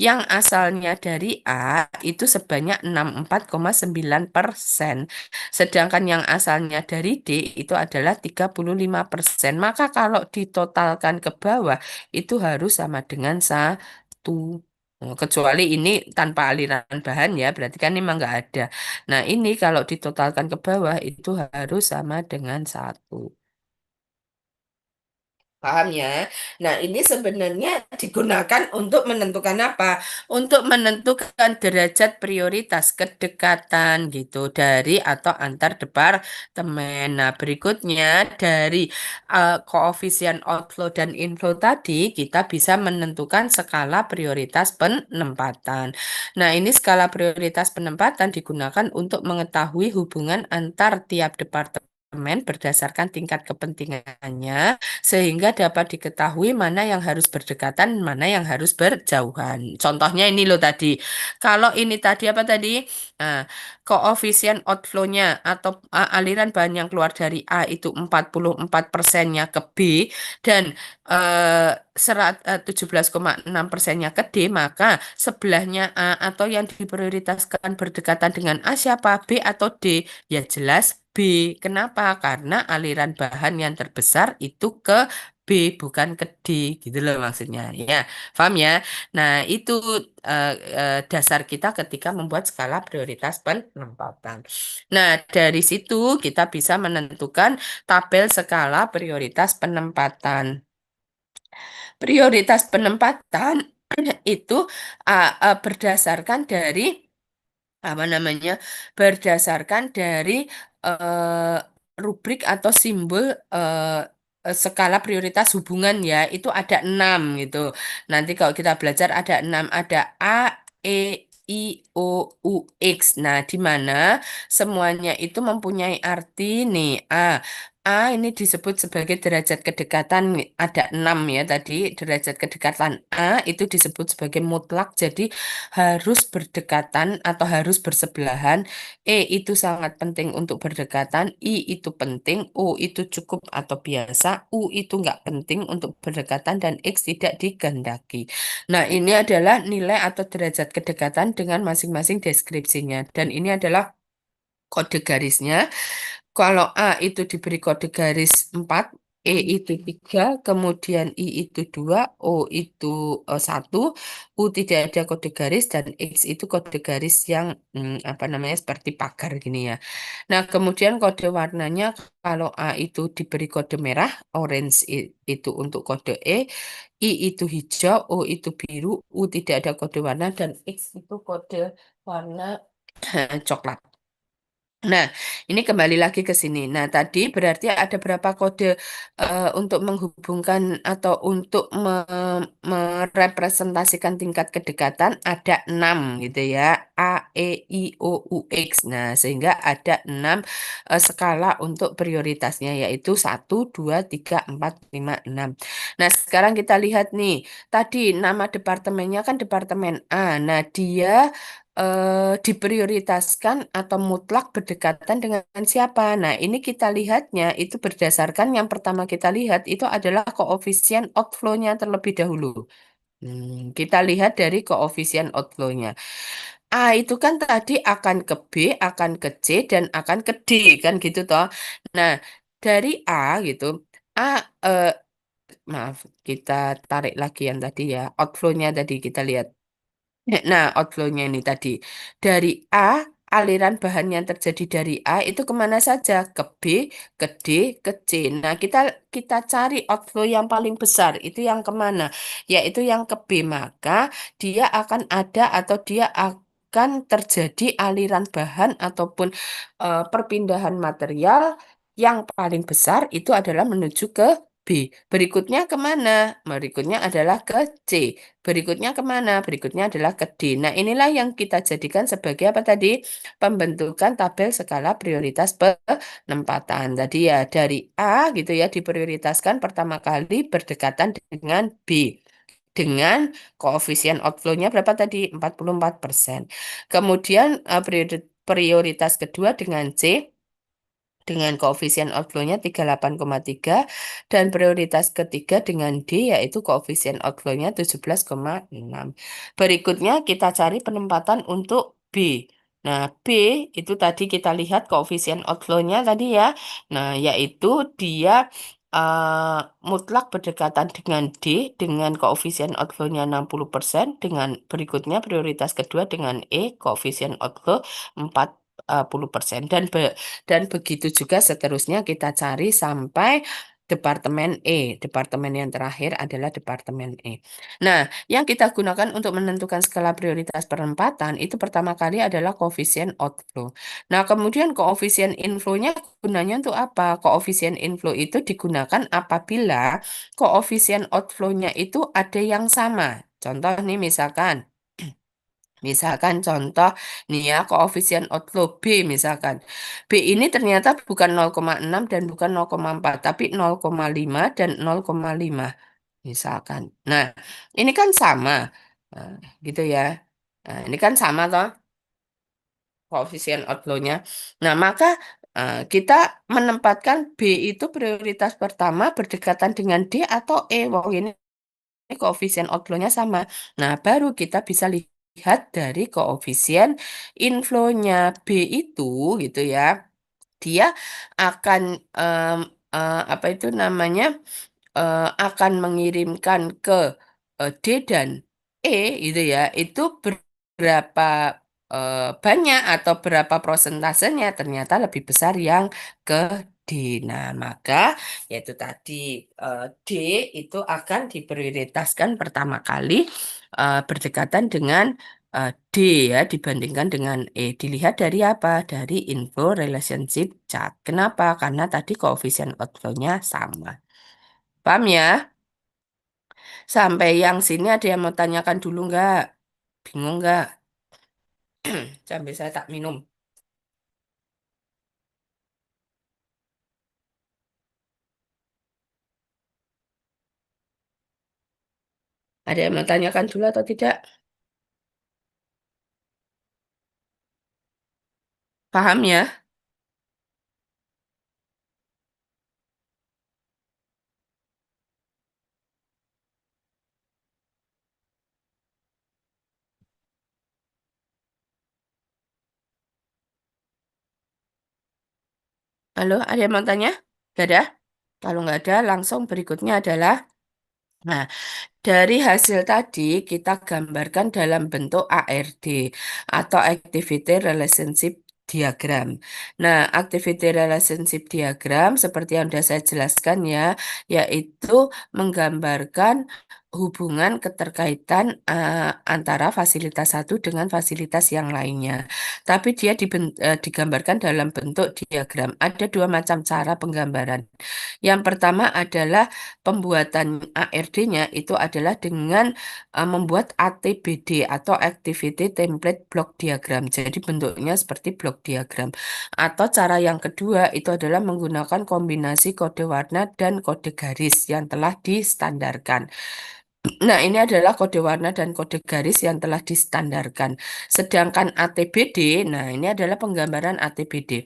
yang asalnya dari A itu sebanyak 64,9%. Sedangkan yang asalnya dari D itu adalah 35%. Maka kalau ditotalkan ke bawah itu harus sama dengan satu. Kecuali ini tanpa aliran bahan ya, berarti kan memang nggak ada. Nah, ini kalau ditotalkan ke bawah itu harus sama dengan satu. Paham ya? Nah, ini sebenarnya digunakan untuk menentukan apa? Untuk menentukan derajat prioritas kedekatan gitu dari atau antar departemen. Nah, berikutnya dari koefisien outflow dan inflow tadi, kita bisa menentukan skala prioritas penempatan. Nah, ini skala prioritas penempatan digunakan untuk mengetahui hubungan antar tiap departemen berdasarkan tingkat kepentingannya sehingga dapat diketahui mana yang harus berdekatan, mana yang harus berjauhan. Contohnya ini loh tadi. Kalau ini tadi apa tadi? Nah, koefisien outflow-nya atau aliran bahan yang keluar dari A itu 44%-nya ke B dan 17,6%-nya ke D, maka sebelahnya A atau yang diprioritaskan berdekatan dengan A siapa? B atau D? Ya jelas B. Kenapa? Karena aliran bahan yang terbesar itu ke B bukan ke D gitu loh maksudnya. Ya, paham ya? Nah, itu eh, dasar kita ketika membuat skala prioritas penempatan. Nah, dari situ kita bisa menentukan tabel skala prioritas penempatan. Prioritas penempatan itu berdasarkan dari apa namanya berdasarkan dari eh, rubrik atau simbol skala prioritas hubungan ya itu ada 6 gitu. Nanti kalau kita belajar ada 6 ada A, E, I, O, U, X. Nah, di mana semuanya itu mempunyai arti nih A ini disebut sebagai derajat kedekatan ada 6 ya tadi derajat kedekatan A itu disebut sebagai mutlak jadi harus berdekatan atau harus bersebelahan. E itu sangat penting untuk berdekatan. I itu penting. O itu cukup atau biasa. U itu nggak penting untuk berdekatan. Dan X tidak dikehendaki. Nah, ini adalah nilai atau derajat kedekatan dengan masing-masing deskripsinya. Dan ini adalah kode garisnya. Kalau A itu diberi kode garis 4, E itu 3, kemudian I itu 2, O itu 1, U tidak ada kode garis, dan X itu kode garis yang apa namanya seperti pagar gini ya. Nah, kemudian kode warnanya kalau A itu diberi kode merah, orange itu untuk kode E, I itu hijau, O itu biru, U tidak ada kode warna, dan X itu kode warna coklat. Nah, ini kembali lagi ke sini. Nah, tadi berarti ada berapa kode untuk menghubungkan atau untuk merepresentasikan tingkat kedekatan? Ada 6 gitu ya. A, E, I, O, U, X. Nah, sehingga ada 6 skala untuk prioritasnya yaitu 1, 2, 3, 4, 5, 6. Nah, sekarang kita lihat nih. Tadi nama departemennya kan departemen A. Nah, dia diprioritaskan atau mutlak berdekatan dengan siapa? Nah, ini kita lihatnya itu berdasarkan yang pertama kita lihat itu adalah koefisien outflow-nya terlebih dahulu. Kita lihat dari koefisien outflow-nya. A itu kan tadi akan ke B, akan ke C, dan akan ke D, kan gitu toh. Nah, dari A gitu, A, eh, maaf, kita tarik lagi yang tadi ya, outflow-nya tadi kita lihat. Nah, outflow-nya ini tadi. Dari A, aliran bahan yang terjadi dari A itu kemana saja? Ke B, ke D, ke C. Nah, kita kita cari outflow yang paling besar. Itu yang kemana? Yaitu yang ke B. Maka dia akan ada atau dia akan terjadi aliran bahan ataupun perpindahan material yang paling besar itu adalah menuju ke B. Berikutnya kemana? Berikutnya adalah ke C. Berikutnya kemana? Berikutnya adalah ke D. Nah, inilah yang kita jadikan sebagai apa tadi? Pembentukan tabel skala prioritas penempatan. Tadi ya dari A gitu ya diprioritaskan pertama kali berdekatan dengan B. Dengan koefisien outflow-nya berapa tadi? 44%. Kemudian prioritas kedua dengan C dengan koefisien outflow-nya 38,3 dan prioritas ketiga dengan D yaitu koefisien outflow-nya 17,6. Berikutnya kita cari penempatan untuk B. Nah, B itu tadi kita lihat koefisien outflow-nya tadi ya. Nah, yaitu dia mutlak berdekatan dengan D dengan koefisien outflow-nya 60% dengan berikutnya prioritas kedua dengan E koefisien outflow 40% dan begitu juga seterusnya kita cari sampai Departemen E. Departemen yang terakhir adalah Departemen E. Nah, yang kita gunakan untuk menentukan skala prioritas penempatan itu pertama kali adalah koefisien outflow. Nah, kemudian koefisien inflow-nya gunanya untuk apa? Koefisien inflow itu digunakan apabila koefisien outflow-nya itu ada yang sama. Contoh nih misalkan contoh nih ya, koefisien outflow B misalkan. B ini ternyata bukan 0,6 dan bukan 0,4 tapi 0,5 dan 0,5 misalkan. Nah, ini kan sama. Nah, gitu ya. Nah, ini kan sama toh koefisien outflow-nya. Nah, maka kita menempatkan B itu prioritas pertama berdekatan dengan D atau E. Wong ini koefisien outflow-nya sama. Nah, baru kita bisa lihat dari koefisien inflow-nya B itu gitu ya. Dia akan apa itu namanya? Akan mengirimkan ke D dan E gitu ya. Itu berapa banyak atau berapa prosentasenya ternyata lebih besar yang ke D. Nah, maka yaitu tadi D itu akan diprioritaskan pertama kali berdekatan dengan D ya dibandingkan dengan E. Dilihat dari apa? Dari inflow relationship chart. Kenapa? Karena tadi koefisien outflow-nya sama. Paham ya? Sampai yang sini ada yang mau tanyakan dulu nggak? Bingung nggak? Sampai saya tak minum. Ada yang mau tanyakan dulu atau tidak? Paham ya? Halo, ada yang mau tanya? Gak ada? Kalau nggak ada, langsung berikutnya adalah nah, dari hasil tadi kita gambarkan dalam bentuk ARD atau Activity Relationship Diagram. Nah, Activity Relationship Diagram seperti yang sudah saya jelaskan ya, yaitu menggambarkan hubungan keterkaitan antara fasilitas satu dengan fasilitas yang lainnya. Tapi dia digambarkan dalam bentuk diagram. Ada dua macam cara penggambaran. Yang pertama adalah pembuatan ARD-nya itu adalah dengan membuat ATBD atau Activity Template Block Diagram. Jadi bentuknya seperti blok diagram. Atau cara yang kedua itu adalah menggunakan kombinasi kode warna dan kode garis yang telah distandarkan. Nah, ini adalah kode warna dan kode garis yang telah distandarkan. Sedangkan ATBD, nah ini adalah penggambaran ATBD.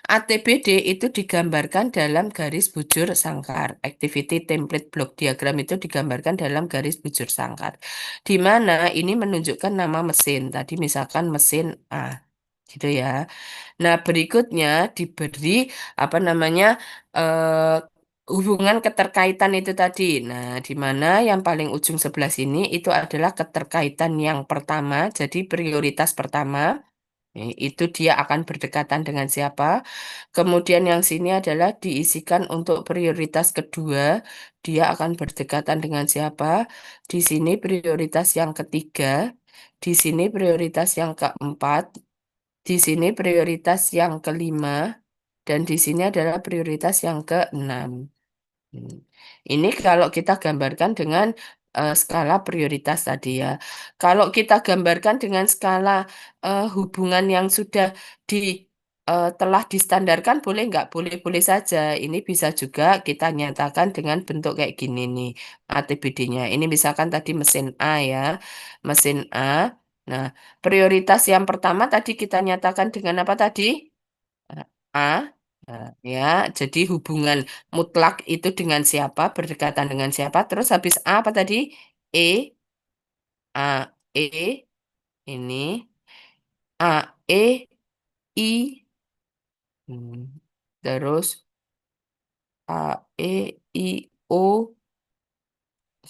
ATBD itu digambarkan dalam garis bujur sangkar. Activity Template Block Diagram itu digambarkan dalam garis bujur sangkar. Di mana ini menunjukkan nama mesin. Tadi misalkan mesin A, gitu ya. Nah, berikutnya diberi apa namanya eh, hubungan keterkaitan itu tadi. Nah, di mana yang paling ujung sebelah sini itu adalah keterkaitan yang pertama, jadi prioritas pertama. Itu dia akan berdekatan dengan siapa. Kemudian yang sini adalah diisikan untuk prioritas kedua, dia akan berdekatan dengan siapa. Di sini prioritas yang ketiga, di sini prioritas yang keempat, di sini prioritas yang kelima, dan di sini adalah prioritas yang keenam. Hmm. Ini kalau kita gambarkan dengan skala prioritas tadi ya. Kalau kita gambarkan dengan skala hubungan yang sudah di telah distandarkan boleh nggak? Boleh-boleh saja. Ini bisa juga kita nyatakan dengan bentuk kayak gini nih ATBD-nya. Ini misalkan tadi mesin A ya, mesin A. Nah, prioritas yang pertama tadi kita nyatakan dengan apa tadi? A. Nah, ya, jadi hubungan mutlak itu dengan siapa, berdekatan dengan siapa. Terus habis A apa tadi? E, A, E, ini. A, E, I. Hmm. Terus A, E, I, O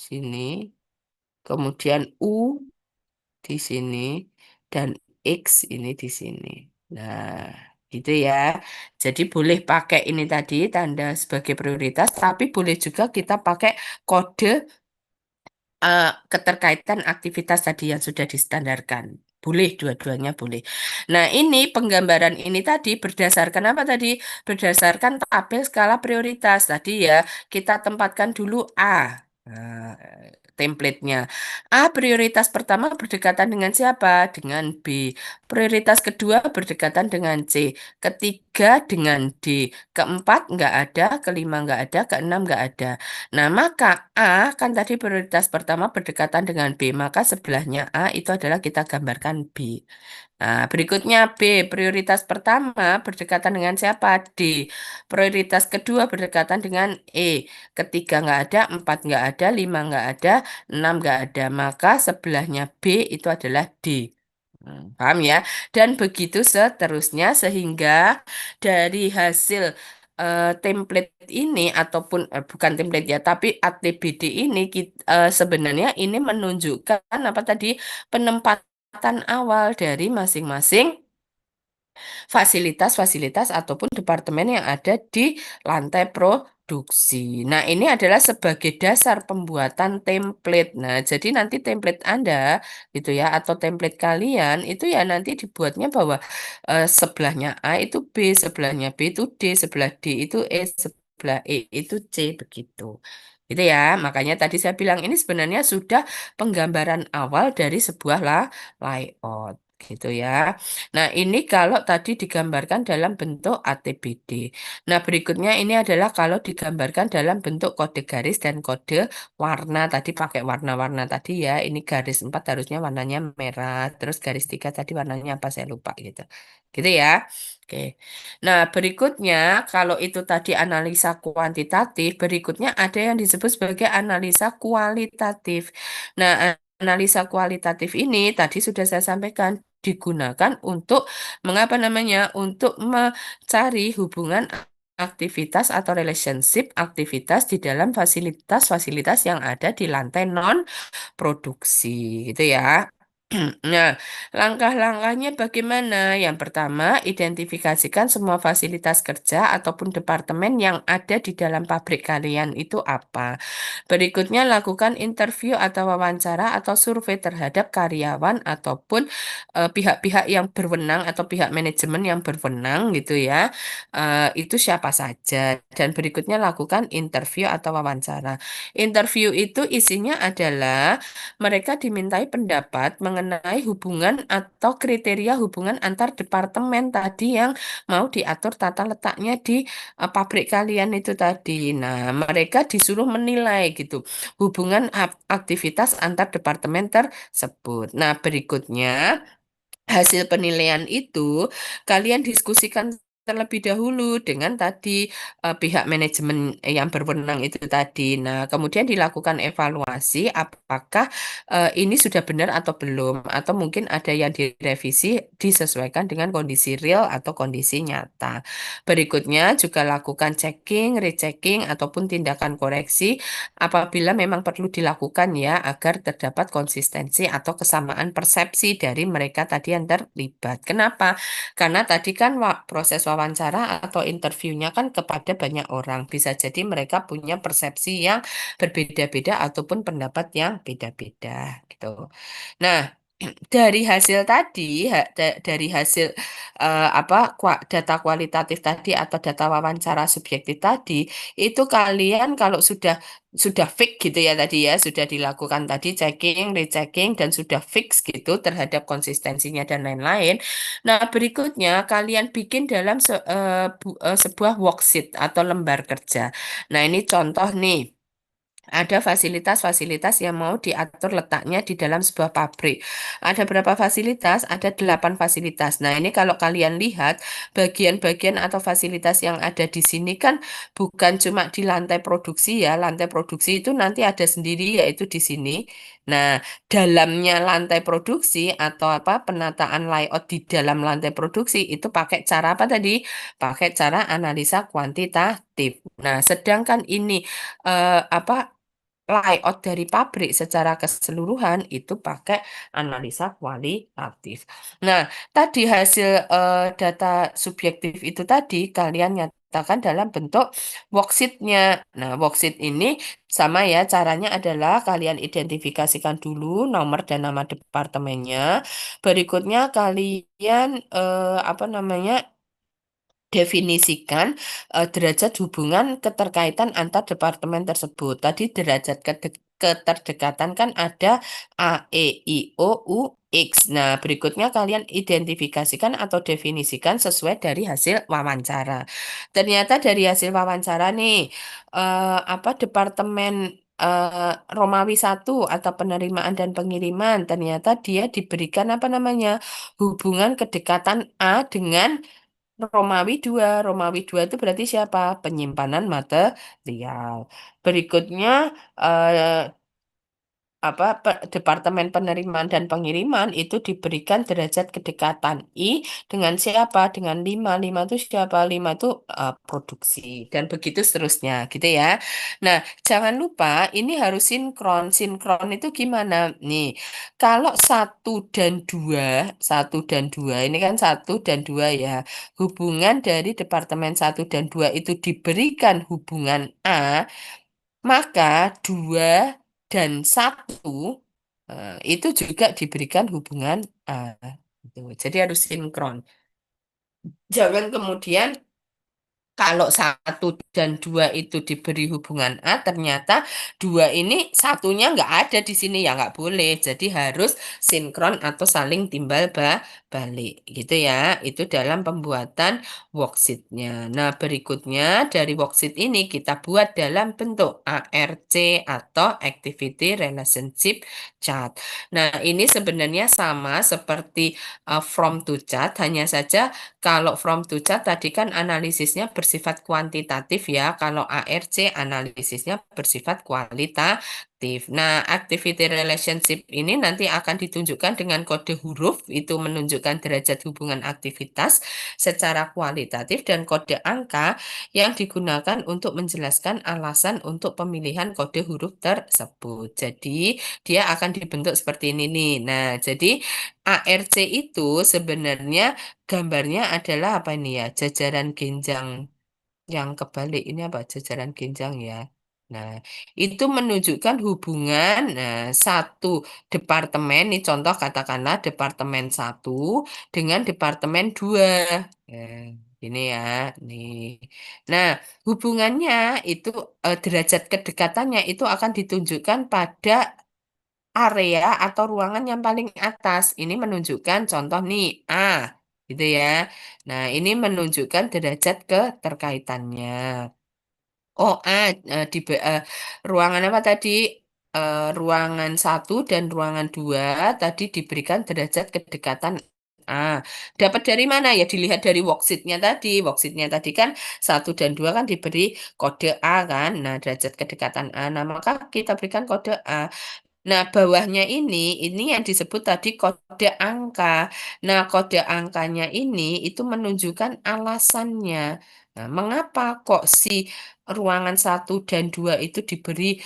sini. Kemudian U di sini. Dan X ini di sini. Nah. gitu ya. Jadi boleh pakai ini tadi tanda sebagai prioritas, tapi boleh juga kita pakai kode keterkaitan aktivitas tadi yang sudah distandarkan. Boleh, dua-duanya boleh. Nah, ini penggambaran ini tadi berdasarkan apa tadi? Berdasarkan tabel skala prioritas. Tadi ya, kita tempatkan dulu A. Nah, template-nya. A prioritas pertama berdekatan dengan siapa? Dengan B. Prioritas kedua berdekatan dengan C. Ketiga dengan D. Keempat nggak ada, kelima nggak ada, keenam nggak ada. Nah, maka A kan tadi prioritas pertama berdekatan dengan B, maka sebelahnya A itu adalah kita gambarkan B. Nah, berikutnya B, prioritas pertama berdekatan dengan siapa? D. Prioritas kedua berdekatan dengan E. Ketiga nggak ada, empat nggak ada, lima nggak ada, enam nggak ada. Maka sebelahnya B itu adalah D. Paham ya? Dan begitu seterusnya sehingga dari hasil template ini ataupun bukan template ya, tapi ATBD ini sebenarnya ini menunjukkan apa tadi penempatan awal dari masing-masing fasilitas-fasilitas ataupun departemen yang ada di lantai produksi. Nah, ini adalah sebagai dasar pembuatan template. Nah, jadi nanti template Anda gitu ya atau template kalian itu ya nanti dibuatnya bahwa sebelahnya A itu B, sebelahnya B itu D, sebelah D itu E, sebelah E itu C begitu. Gitu ya. Makanya tadi saya bilang ini sebenarnya sudah penggambaran awal dari sebuah layout gitu ya. Nah, ini kalau tadi digambarkan dalam bentuk ATBD. Nah, berikutnya ini adalah kalau digambarkan dalam bentuk kode garis dan kode warna. Tadi pakai warna-warna tadi ya. Ini garis 4 harusnya warnanya merah. Terus garis 3 tadi warnanya apa saya lupa gitu. Gitu ya. Oke. Nah, berikutnya kalau itu tadi analisa kuantitatif, berikutnya ada yang disebut sebagai analisa kualitatif. Nah, analisa kualitatif ini tadi sudah saya sampaikan digunakan untuk mengapa namanya untuk mencari hubungan aktivitas atau relationship aktivitas di dalam fasilitas-fasilitas yang ada di lantai non produksi gitu ya. Nah, langkah-langkahnya bagaimana? Yang pertama, identifikasikan semua fasilitas kerja ataupun departemen yang ada di dalam pabrik kalian itu apa. Berikutnya, lakukan interview atau wawancara atau survei terhadap karyawan ataupun pihak-pihak yang berwenang atau pihak manajemen yang berwenang gitu ya. Itu siapa saja. Dan berikutnya, lakukan interview atau wawancara. Interview itu isinya adalah mereka dimintai pendapat mengenai hubungan atau kriteria hubungan antar departemen tadi yang mau diatur tata letaknya di pabrik kalian itu tadi. Nah, mereka disuruh menilai gitu hubungan aktivitas antar departemen tersebut. Nah, berikutnya hasil penilaian itu kalian diskusikan terlebih dahulu dengan tadi pihak manajemen yang berwenang itu tadi. Nah, kemudian dilakukan evaluasi apakah ini sudah benar atau belum, atau mungkin ada yang direvisi disesuaikan dengan kondisi real atau kondisi nyata. Berikutnya juga lakukan checking, rechecking, ataupun tindakan koreksi apabila memang perlu dilakukan ya agar terdapat konsistensi atau kesamaan persepsi dari mereka tadi yang terlibat. Kenapa? Karena tadi kan proses wawancara atau interviewnya kan kepada banyak orang. Bisa jadi mereka punya persepsi yang berbeda-beda ataupun pendapat yang beda-beda gitu. Nah, dari hasil tadi, dari hasil apa data kualitatif tadi atau data wawancara subjektif tadi, itu kalian kalau sudah fix gitu ya tadi ya, sudah dilakukan tadi checking, rechecking dan sudah fix gitu terhadap konsistensinya dan lain-lain. Nah, berikutnya kalian bikin dalam sebuah worksheet atau lembar kerja. Nah, ini contoh nih. Ada fasilitas-fasilitas yang mau diatur letaknya di dalam sebuah pabrik. Ada berapa fasilitas? Ada 8 fasilitas. Nah, ini kalau kalian lihat bagian-bagian atau fasilitas yang ada di sini kan bukan cuma di lantai produksi ya. Lantai produksi itu nanti ada sendiri yaitu di sini. Nah, dalamnya lantai produksi atau apa penataan layout di dalam lantai produksi itu pakai cara apa tadi? Pakai cara analisa kuantitatif. Nah, sedangkan ini apa layout dari pabrik secara keseluruhan itu pakai analisa kualitatif. Nah, tadi hasil data subjektif itu tadi kalian nyatakan dalam bentuk worksheet-nya. Nah, worksheet ini sama ya, caranya adalah kalian identifikasikan dulu nomor dan nama departemennya. Berikutnya kalian apa namanya? Definisikan derajat hubungan keterkaitan antar departemen tersebut. Tadi derajat keterdekatan kan ada A, E, I, O, U, X. Nah, berikutnya kalian identifikasikan atau definisikan sesuai dari hasil wawancara. Ternyata dari hasil wawancara nih, apa departemen Romawi 1 atau penerimaan dan pengiriman, ternyata dia diberikan apa namanya hubungan kedekatan A dengan Romawi 2. Romawi 2 itu berarti siapa? Penyimpanan material. Berikutnya eh, Departemen Penerimaan dan Pengiriman itu diberikan derajat kedekatan I dengan siapa? Dengan 5. 5 itu siapa? 5 itu produksi dan begitu seterusnya, gitu ya. Nah, jangan lupa ini harus sinkron. Sinkron itu gimana? Nih, kalau 1 dan 2 ini kan 1 dan 2 ya. Hubungan dari Departemen 1 dan 2 itu diberikan hubungan A, maka 2 dan 1 itu juga diberikan hubungan A. Gitu. Jadi harus sinkron. Jangan kemudian kalau 1 dan 2 itu diberi hubungan A, ternyata 2 ini satunya nggak ada di sini ya nggak boleh. Jadi harus sinkron atau saling timbal balik gitu ya. Itu dalam pembuatan worksheet-nya. Nah, berikutnya dari worksheet ini kita buat dalam bentuk ARC atau Activity Relationship Chart. Nah, ini sebenarnya sama seperti from to chart, hanya saja kalau from to chart tadi kan analisisnya bersifat kuantitatif ya, kalau ARC analisisnya bersifat kualitatif. Nah, activity relationship ini nanti akan ditunjukkan dengan kode huruf, itu menunjukkan derajat hubungan aktivitas secara kualitatif dan kode angka yang digunakan untuk menjelaskan alasan untuk pemilihan kode huruf tersebut. Jadi, dia akan dibentuk seperti ini nih. Nah, jadi ARC itu sebenarnya gambarnya adalah apa ini ya? Jajaran genjang yang kebalik ini apa? Jajaran genjang ya. Nah, itu menunjukkan hubungan satu departemen, ini contoh katakanlah Departemen 1 dengan Departemen 2. Eh, ini ya, nih. Nah, hubungannya itu derajat kedekatannya itu akan ditunjukkan pada area atau ruangan yang paling atas. Ini menunjukkan contoh nih A, gitu ya. Nah, ini menunjukkan derajat keterkaitannya. Oh, A ruangan apa tadi? Ruangan 1 dan ruangan 2 tadi diberikan derajat kedekatan A. Dapat dari mana ya? Dilihat dari worksheet-nya tadi. Worksheet-nya tadi kan 1 dan 2 kan diberi kode A kan. Nah, derajat kedekatan A. Nah, maka kita berikan kode A. Nah, bawahnya ini yang disebut tadi kode angka. Nah, kode angkanya ini itu menunjukkan alasannya. Nah, mengapa kok si ruangan 1 dan 2 itu diberi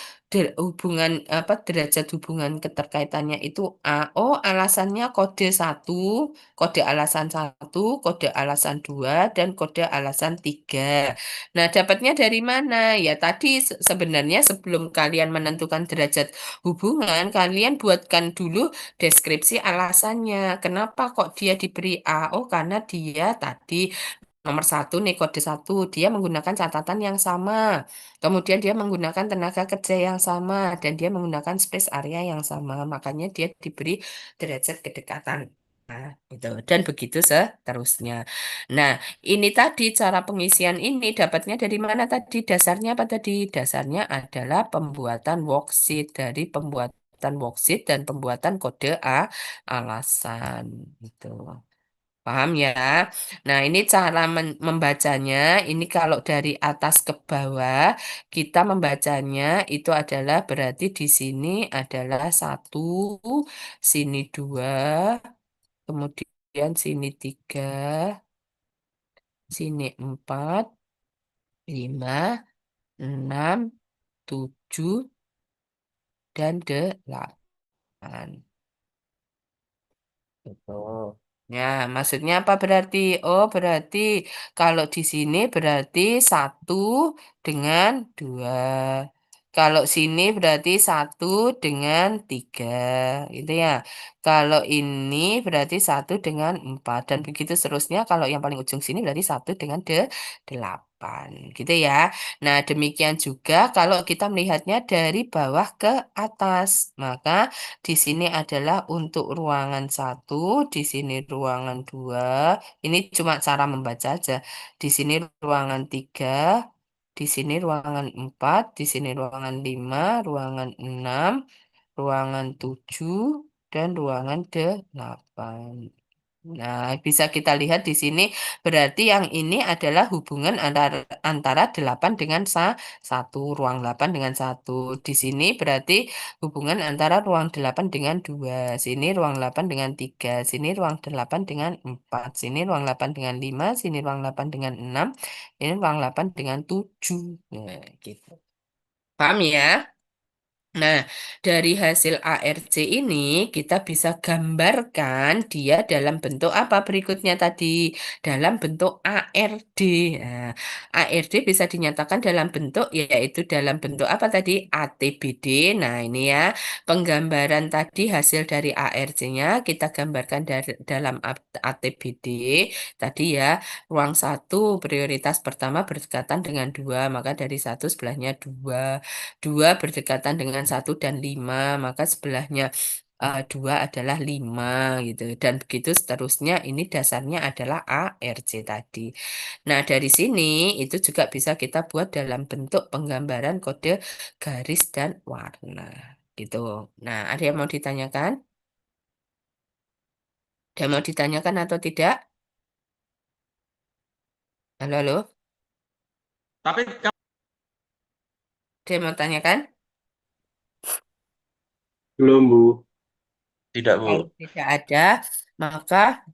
hubungan apa derajat hubungan keterkaitannya itu A? Oh, alasannya kode 1, kode alasan 1, kode alasan 2, dan kode alasan 3. Nah, dapatnya dari mana? Ya, tadi sebenarnya sebelum kalian menentukan derajat hubungan, kalian buatkan dulu deskripsi alasannya. Kenapa kok dia diberi A? Oh, karena dia tadi nomor 1 nih kode 1, dia menggunakan catatan yang sama. Kemudian dia menggunakan tenaga kerja yang sama dan dia menggunakan space area yang sama. Makanya dia diberi derajat kedekatan. Nah, itu dan begitu seterusnya. Nah, ini tadi cara pengisian ini dapatnya dari mana tadi? Dasarnya apa tadi? Dasarnya adalah pembuatan worksheet, dari pembuatan worksheet dan pembuatan kode alasan itu. Paham ya? Nah, ini cara membacanya. Ini kalau dari atas ke bawah, kita membacanya itu adalah berarti di sini adalah 1, sini 2, kemudian sini 3, sini 4, 5, 6, 7, dan 8. Betul. Ya, maksudnya apa berarti? Oh, berarti kalau di sini berarti satu dengan dua. Kalau sini berarti satu dengan tiga, gitu ya. Kalau ini berarti satu dengan empat, dan begitu seterusnya. Kalau yang paling ujung sini berarti satu dengan delapan, gitu ya. Nah, demikian juga kalau kita melihatnya dari bawah ke atas, maka di sini adalah untuk ruangan satu, di sini ruangan dua. Ini cuma cara membaca aja. Di sini ruangan tiga, di sini ruangan empat, di sini ruangan lima, ruangan enam, ruangan tujuh, dan ruangan delapan. Nah, bisa kita lihat di sini berarti yang ini adalah hubungan antara 8 dengan satu, ruang 8 dengan satu. Di sini berarti hubungan antara ruang 8 dengan dua. Sini ruang 8 dengan tiga, sini ruang 8 dengan empat, sini ruang 8 dengan lima, sini ruang 8 dengan enam, ini ruang 8 dengan tujuh. Nah, gitu. Paham ya? Nah, dari hasil ARC ini kita bisa gambarkan dia dalam bentuk apa berikutnya tadi? Dalam bentuk ARD. Nah, ARD bisa dinyatakan dalam bentuk yaitu dalam bentuk apa tadi? ATBD. Nah, ini ya penggambaran tadi hasil dari ARC-nya kita gambarkan dalam ATBD. Tadi ya, ruang satu prioritas pertama berdekatan dengan dua, maka dari satu sebelahnya dua. Dua berdekatan dengan satu dan lima, maka sebelahnya dua adalah lima gitu. Dan begitu seterusnya, ini dasarnya adalah A, R, C tadi. Nah, dari sini itu juga bisa kita buat dalam bentuk penggambaran kode garis dan warna gitu. Nah, ada yang mau ditanyakan? Ada yang mau ditanyakan atau tidak? Halo, halo? Tapi Ada yang mau tanyakan? belum, Bu. Tidak, Bu. Kalau tidak ada, maka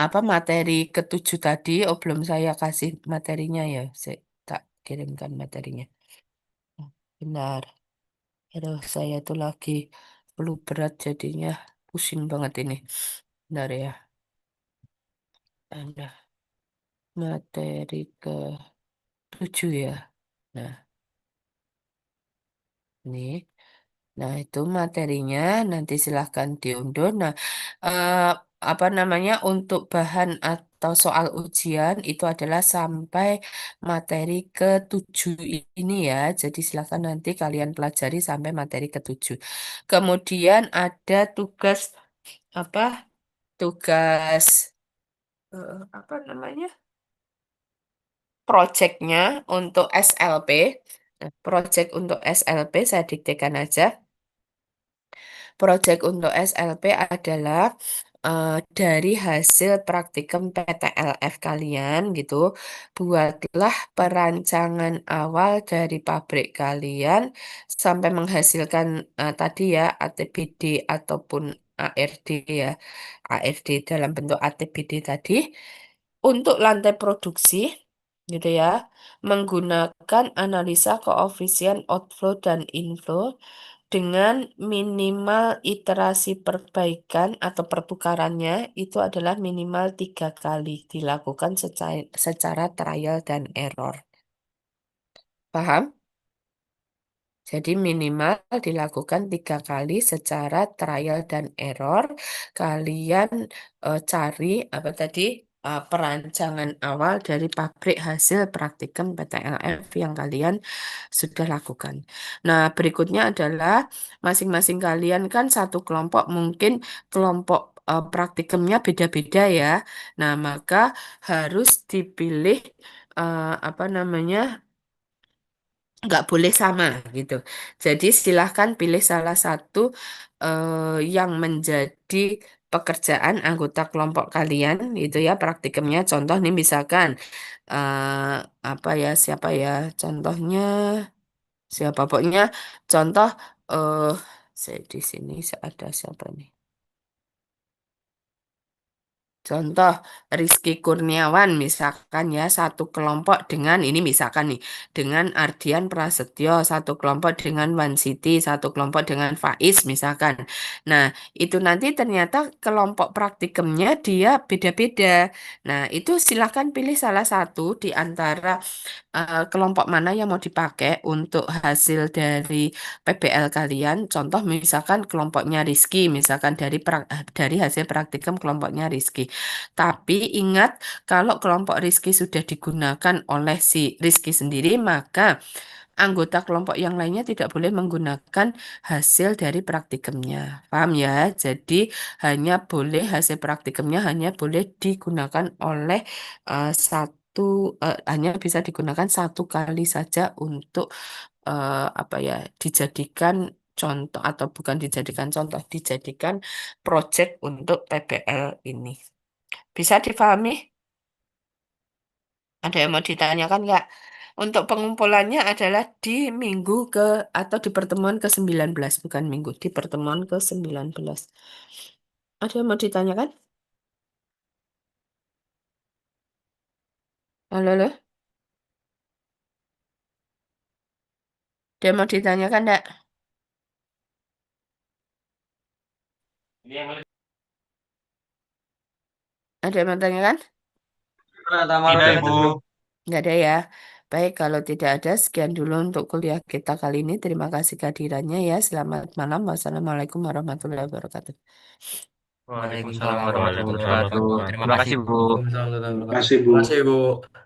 apa materi ketujuh tadi? Oh, belum saya kasih materinya ya. Saya tak kirimkan materinya. Oh, benar. Aduh, saya tuh lagi flu berat jadinya pusing banget ini. Benar ya. Ada materi ke-7 ya. Nah, ini. Nah, itu materinya nanti silahkan diunduh. Nah, eh, apa namanya untuk bahan atau soal ujian itu adalah sampai materi ke-7 ini ya. Jadi silahkan nanti kalian pelajari sampai materi ke-7. Kemudian ada tugas apa? Tugas apa namanya? Projectnya untuk SLP. Nah, project untuk SLP saya diktekan aja. Proyek untuk SLP adalah dari hasil praktikum PTLF kalian gitu. Buatlah perancangan awal dari pabrik kalian sampai menghasilkan tadi ya ATBD ataupun ARD ya. ARD dalam bentuk ATBD tadi untuk lantai produksi gitu ya, menggunakan analisa koefisien outflow dan inflow dengan minimal iterasi perbaikan atau pertukarannya itu adalah minimal 3 kali dilakukan secara trial dan error. Paham? Jadi minimal dilakukan 3 kali secara trial dan error. Kalian cari apa tadi perancangan awal dari pabrik hasil praktikum PTLF yang kalian sudah lakukan. Nah, berikutnya adalah masing-masing kalian kan satu kelompok mungkin kelompok praktikumnya beda-beda ya. Nah, maka harus dipilih apa namanya nggak boleh sama gitu. Jadi silahkan pilih salah satu yang menjadi pekerjaan anggota kelompok kalian itu ya praktikumnya. Contoh nih misalkan apa ya siapa ya contohnya siapa pokoknya contoh eh saya di sini ada siapa nih? Contoh Rizky Kurniawan misalkan ya satu kelompok dengan ini misalkan nih dengan Ardian Prasetyo satu kelompok dengan Wan Siti satu kelompok dengan Faiz misalkan. Nah itu nanti ternyata kelompok praktikumnya dia beda-beda. Nah itu silahkan pilih salah satu di antara kelompok mana yang mau dipakai untuk hasil dari PBL kalian. Contoh misalkan kelompoknya Rizky, misalkan dari hasil praktikum kelompoknya Rizky. Tapi ingat kalau kelompok Rizky sudah digunakan oleh si Rizky sendiri, maka anggota kelompok yang lainnya tidak boleh menggunakan hasil dari praktikumnya. Paham ya? Jadi hasil praktikumnya hanya boleh digunakan oleh hanya bisa digunakan satu kali saja untuk apa ya dijadikan contoh atau bukan dijadikan contoh, dijadikan project untuk PBL ini. Bisa difahami? Ada yang mau ditanyakan nggak? Untuk pengumpulannya adalah di minggu ke atau di pertemuan ke-19, bukan minggu, di pertemuan ke-19. Ada yang mau ditanyakan? Halo, halo? Ada yang mau ditanyakan nggak? Ada yang mau ditanyakan? Tidak, Ibu. Nggak ada ya. Baik, kalau tidak ada, sekian dulu untuk kuliah kita kali ini. Terima kasih kehadirannya ya. Selamat malam. Wassalamualaikum warahmatullahi wabarakatuh. Waalaikumsalam Waalaikumsalam warahmatullahi warahmatullahi wabarakatuh. wabarakatuh. Terima kasih, Bu. Terima kasih, Bu. Terima kasih, Bu.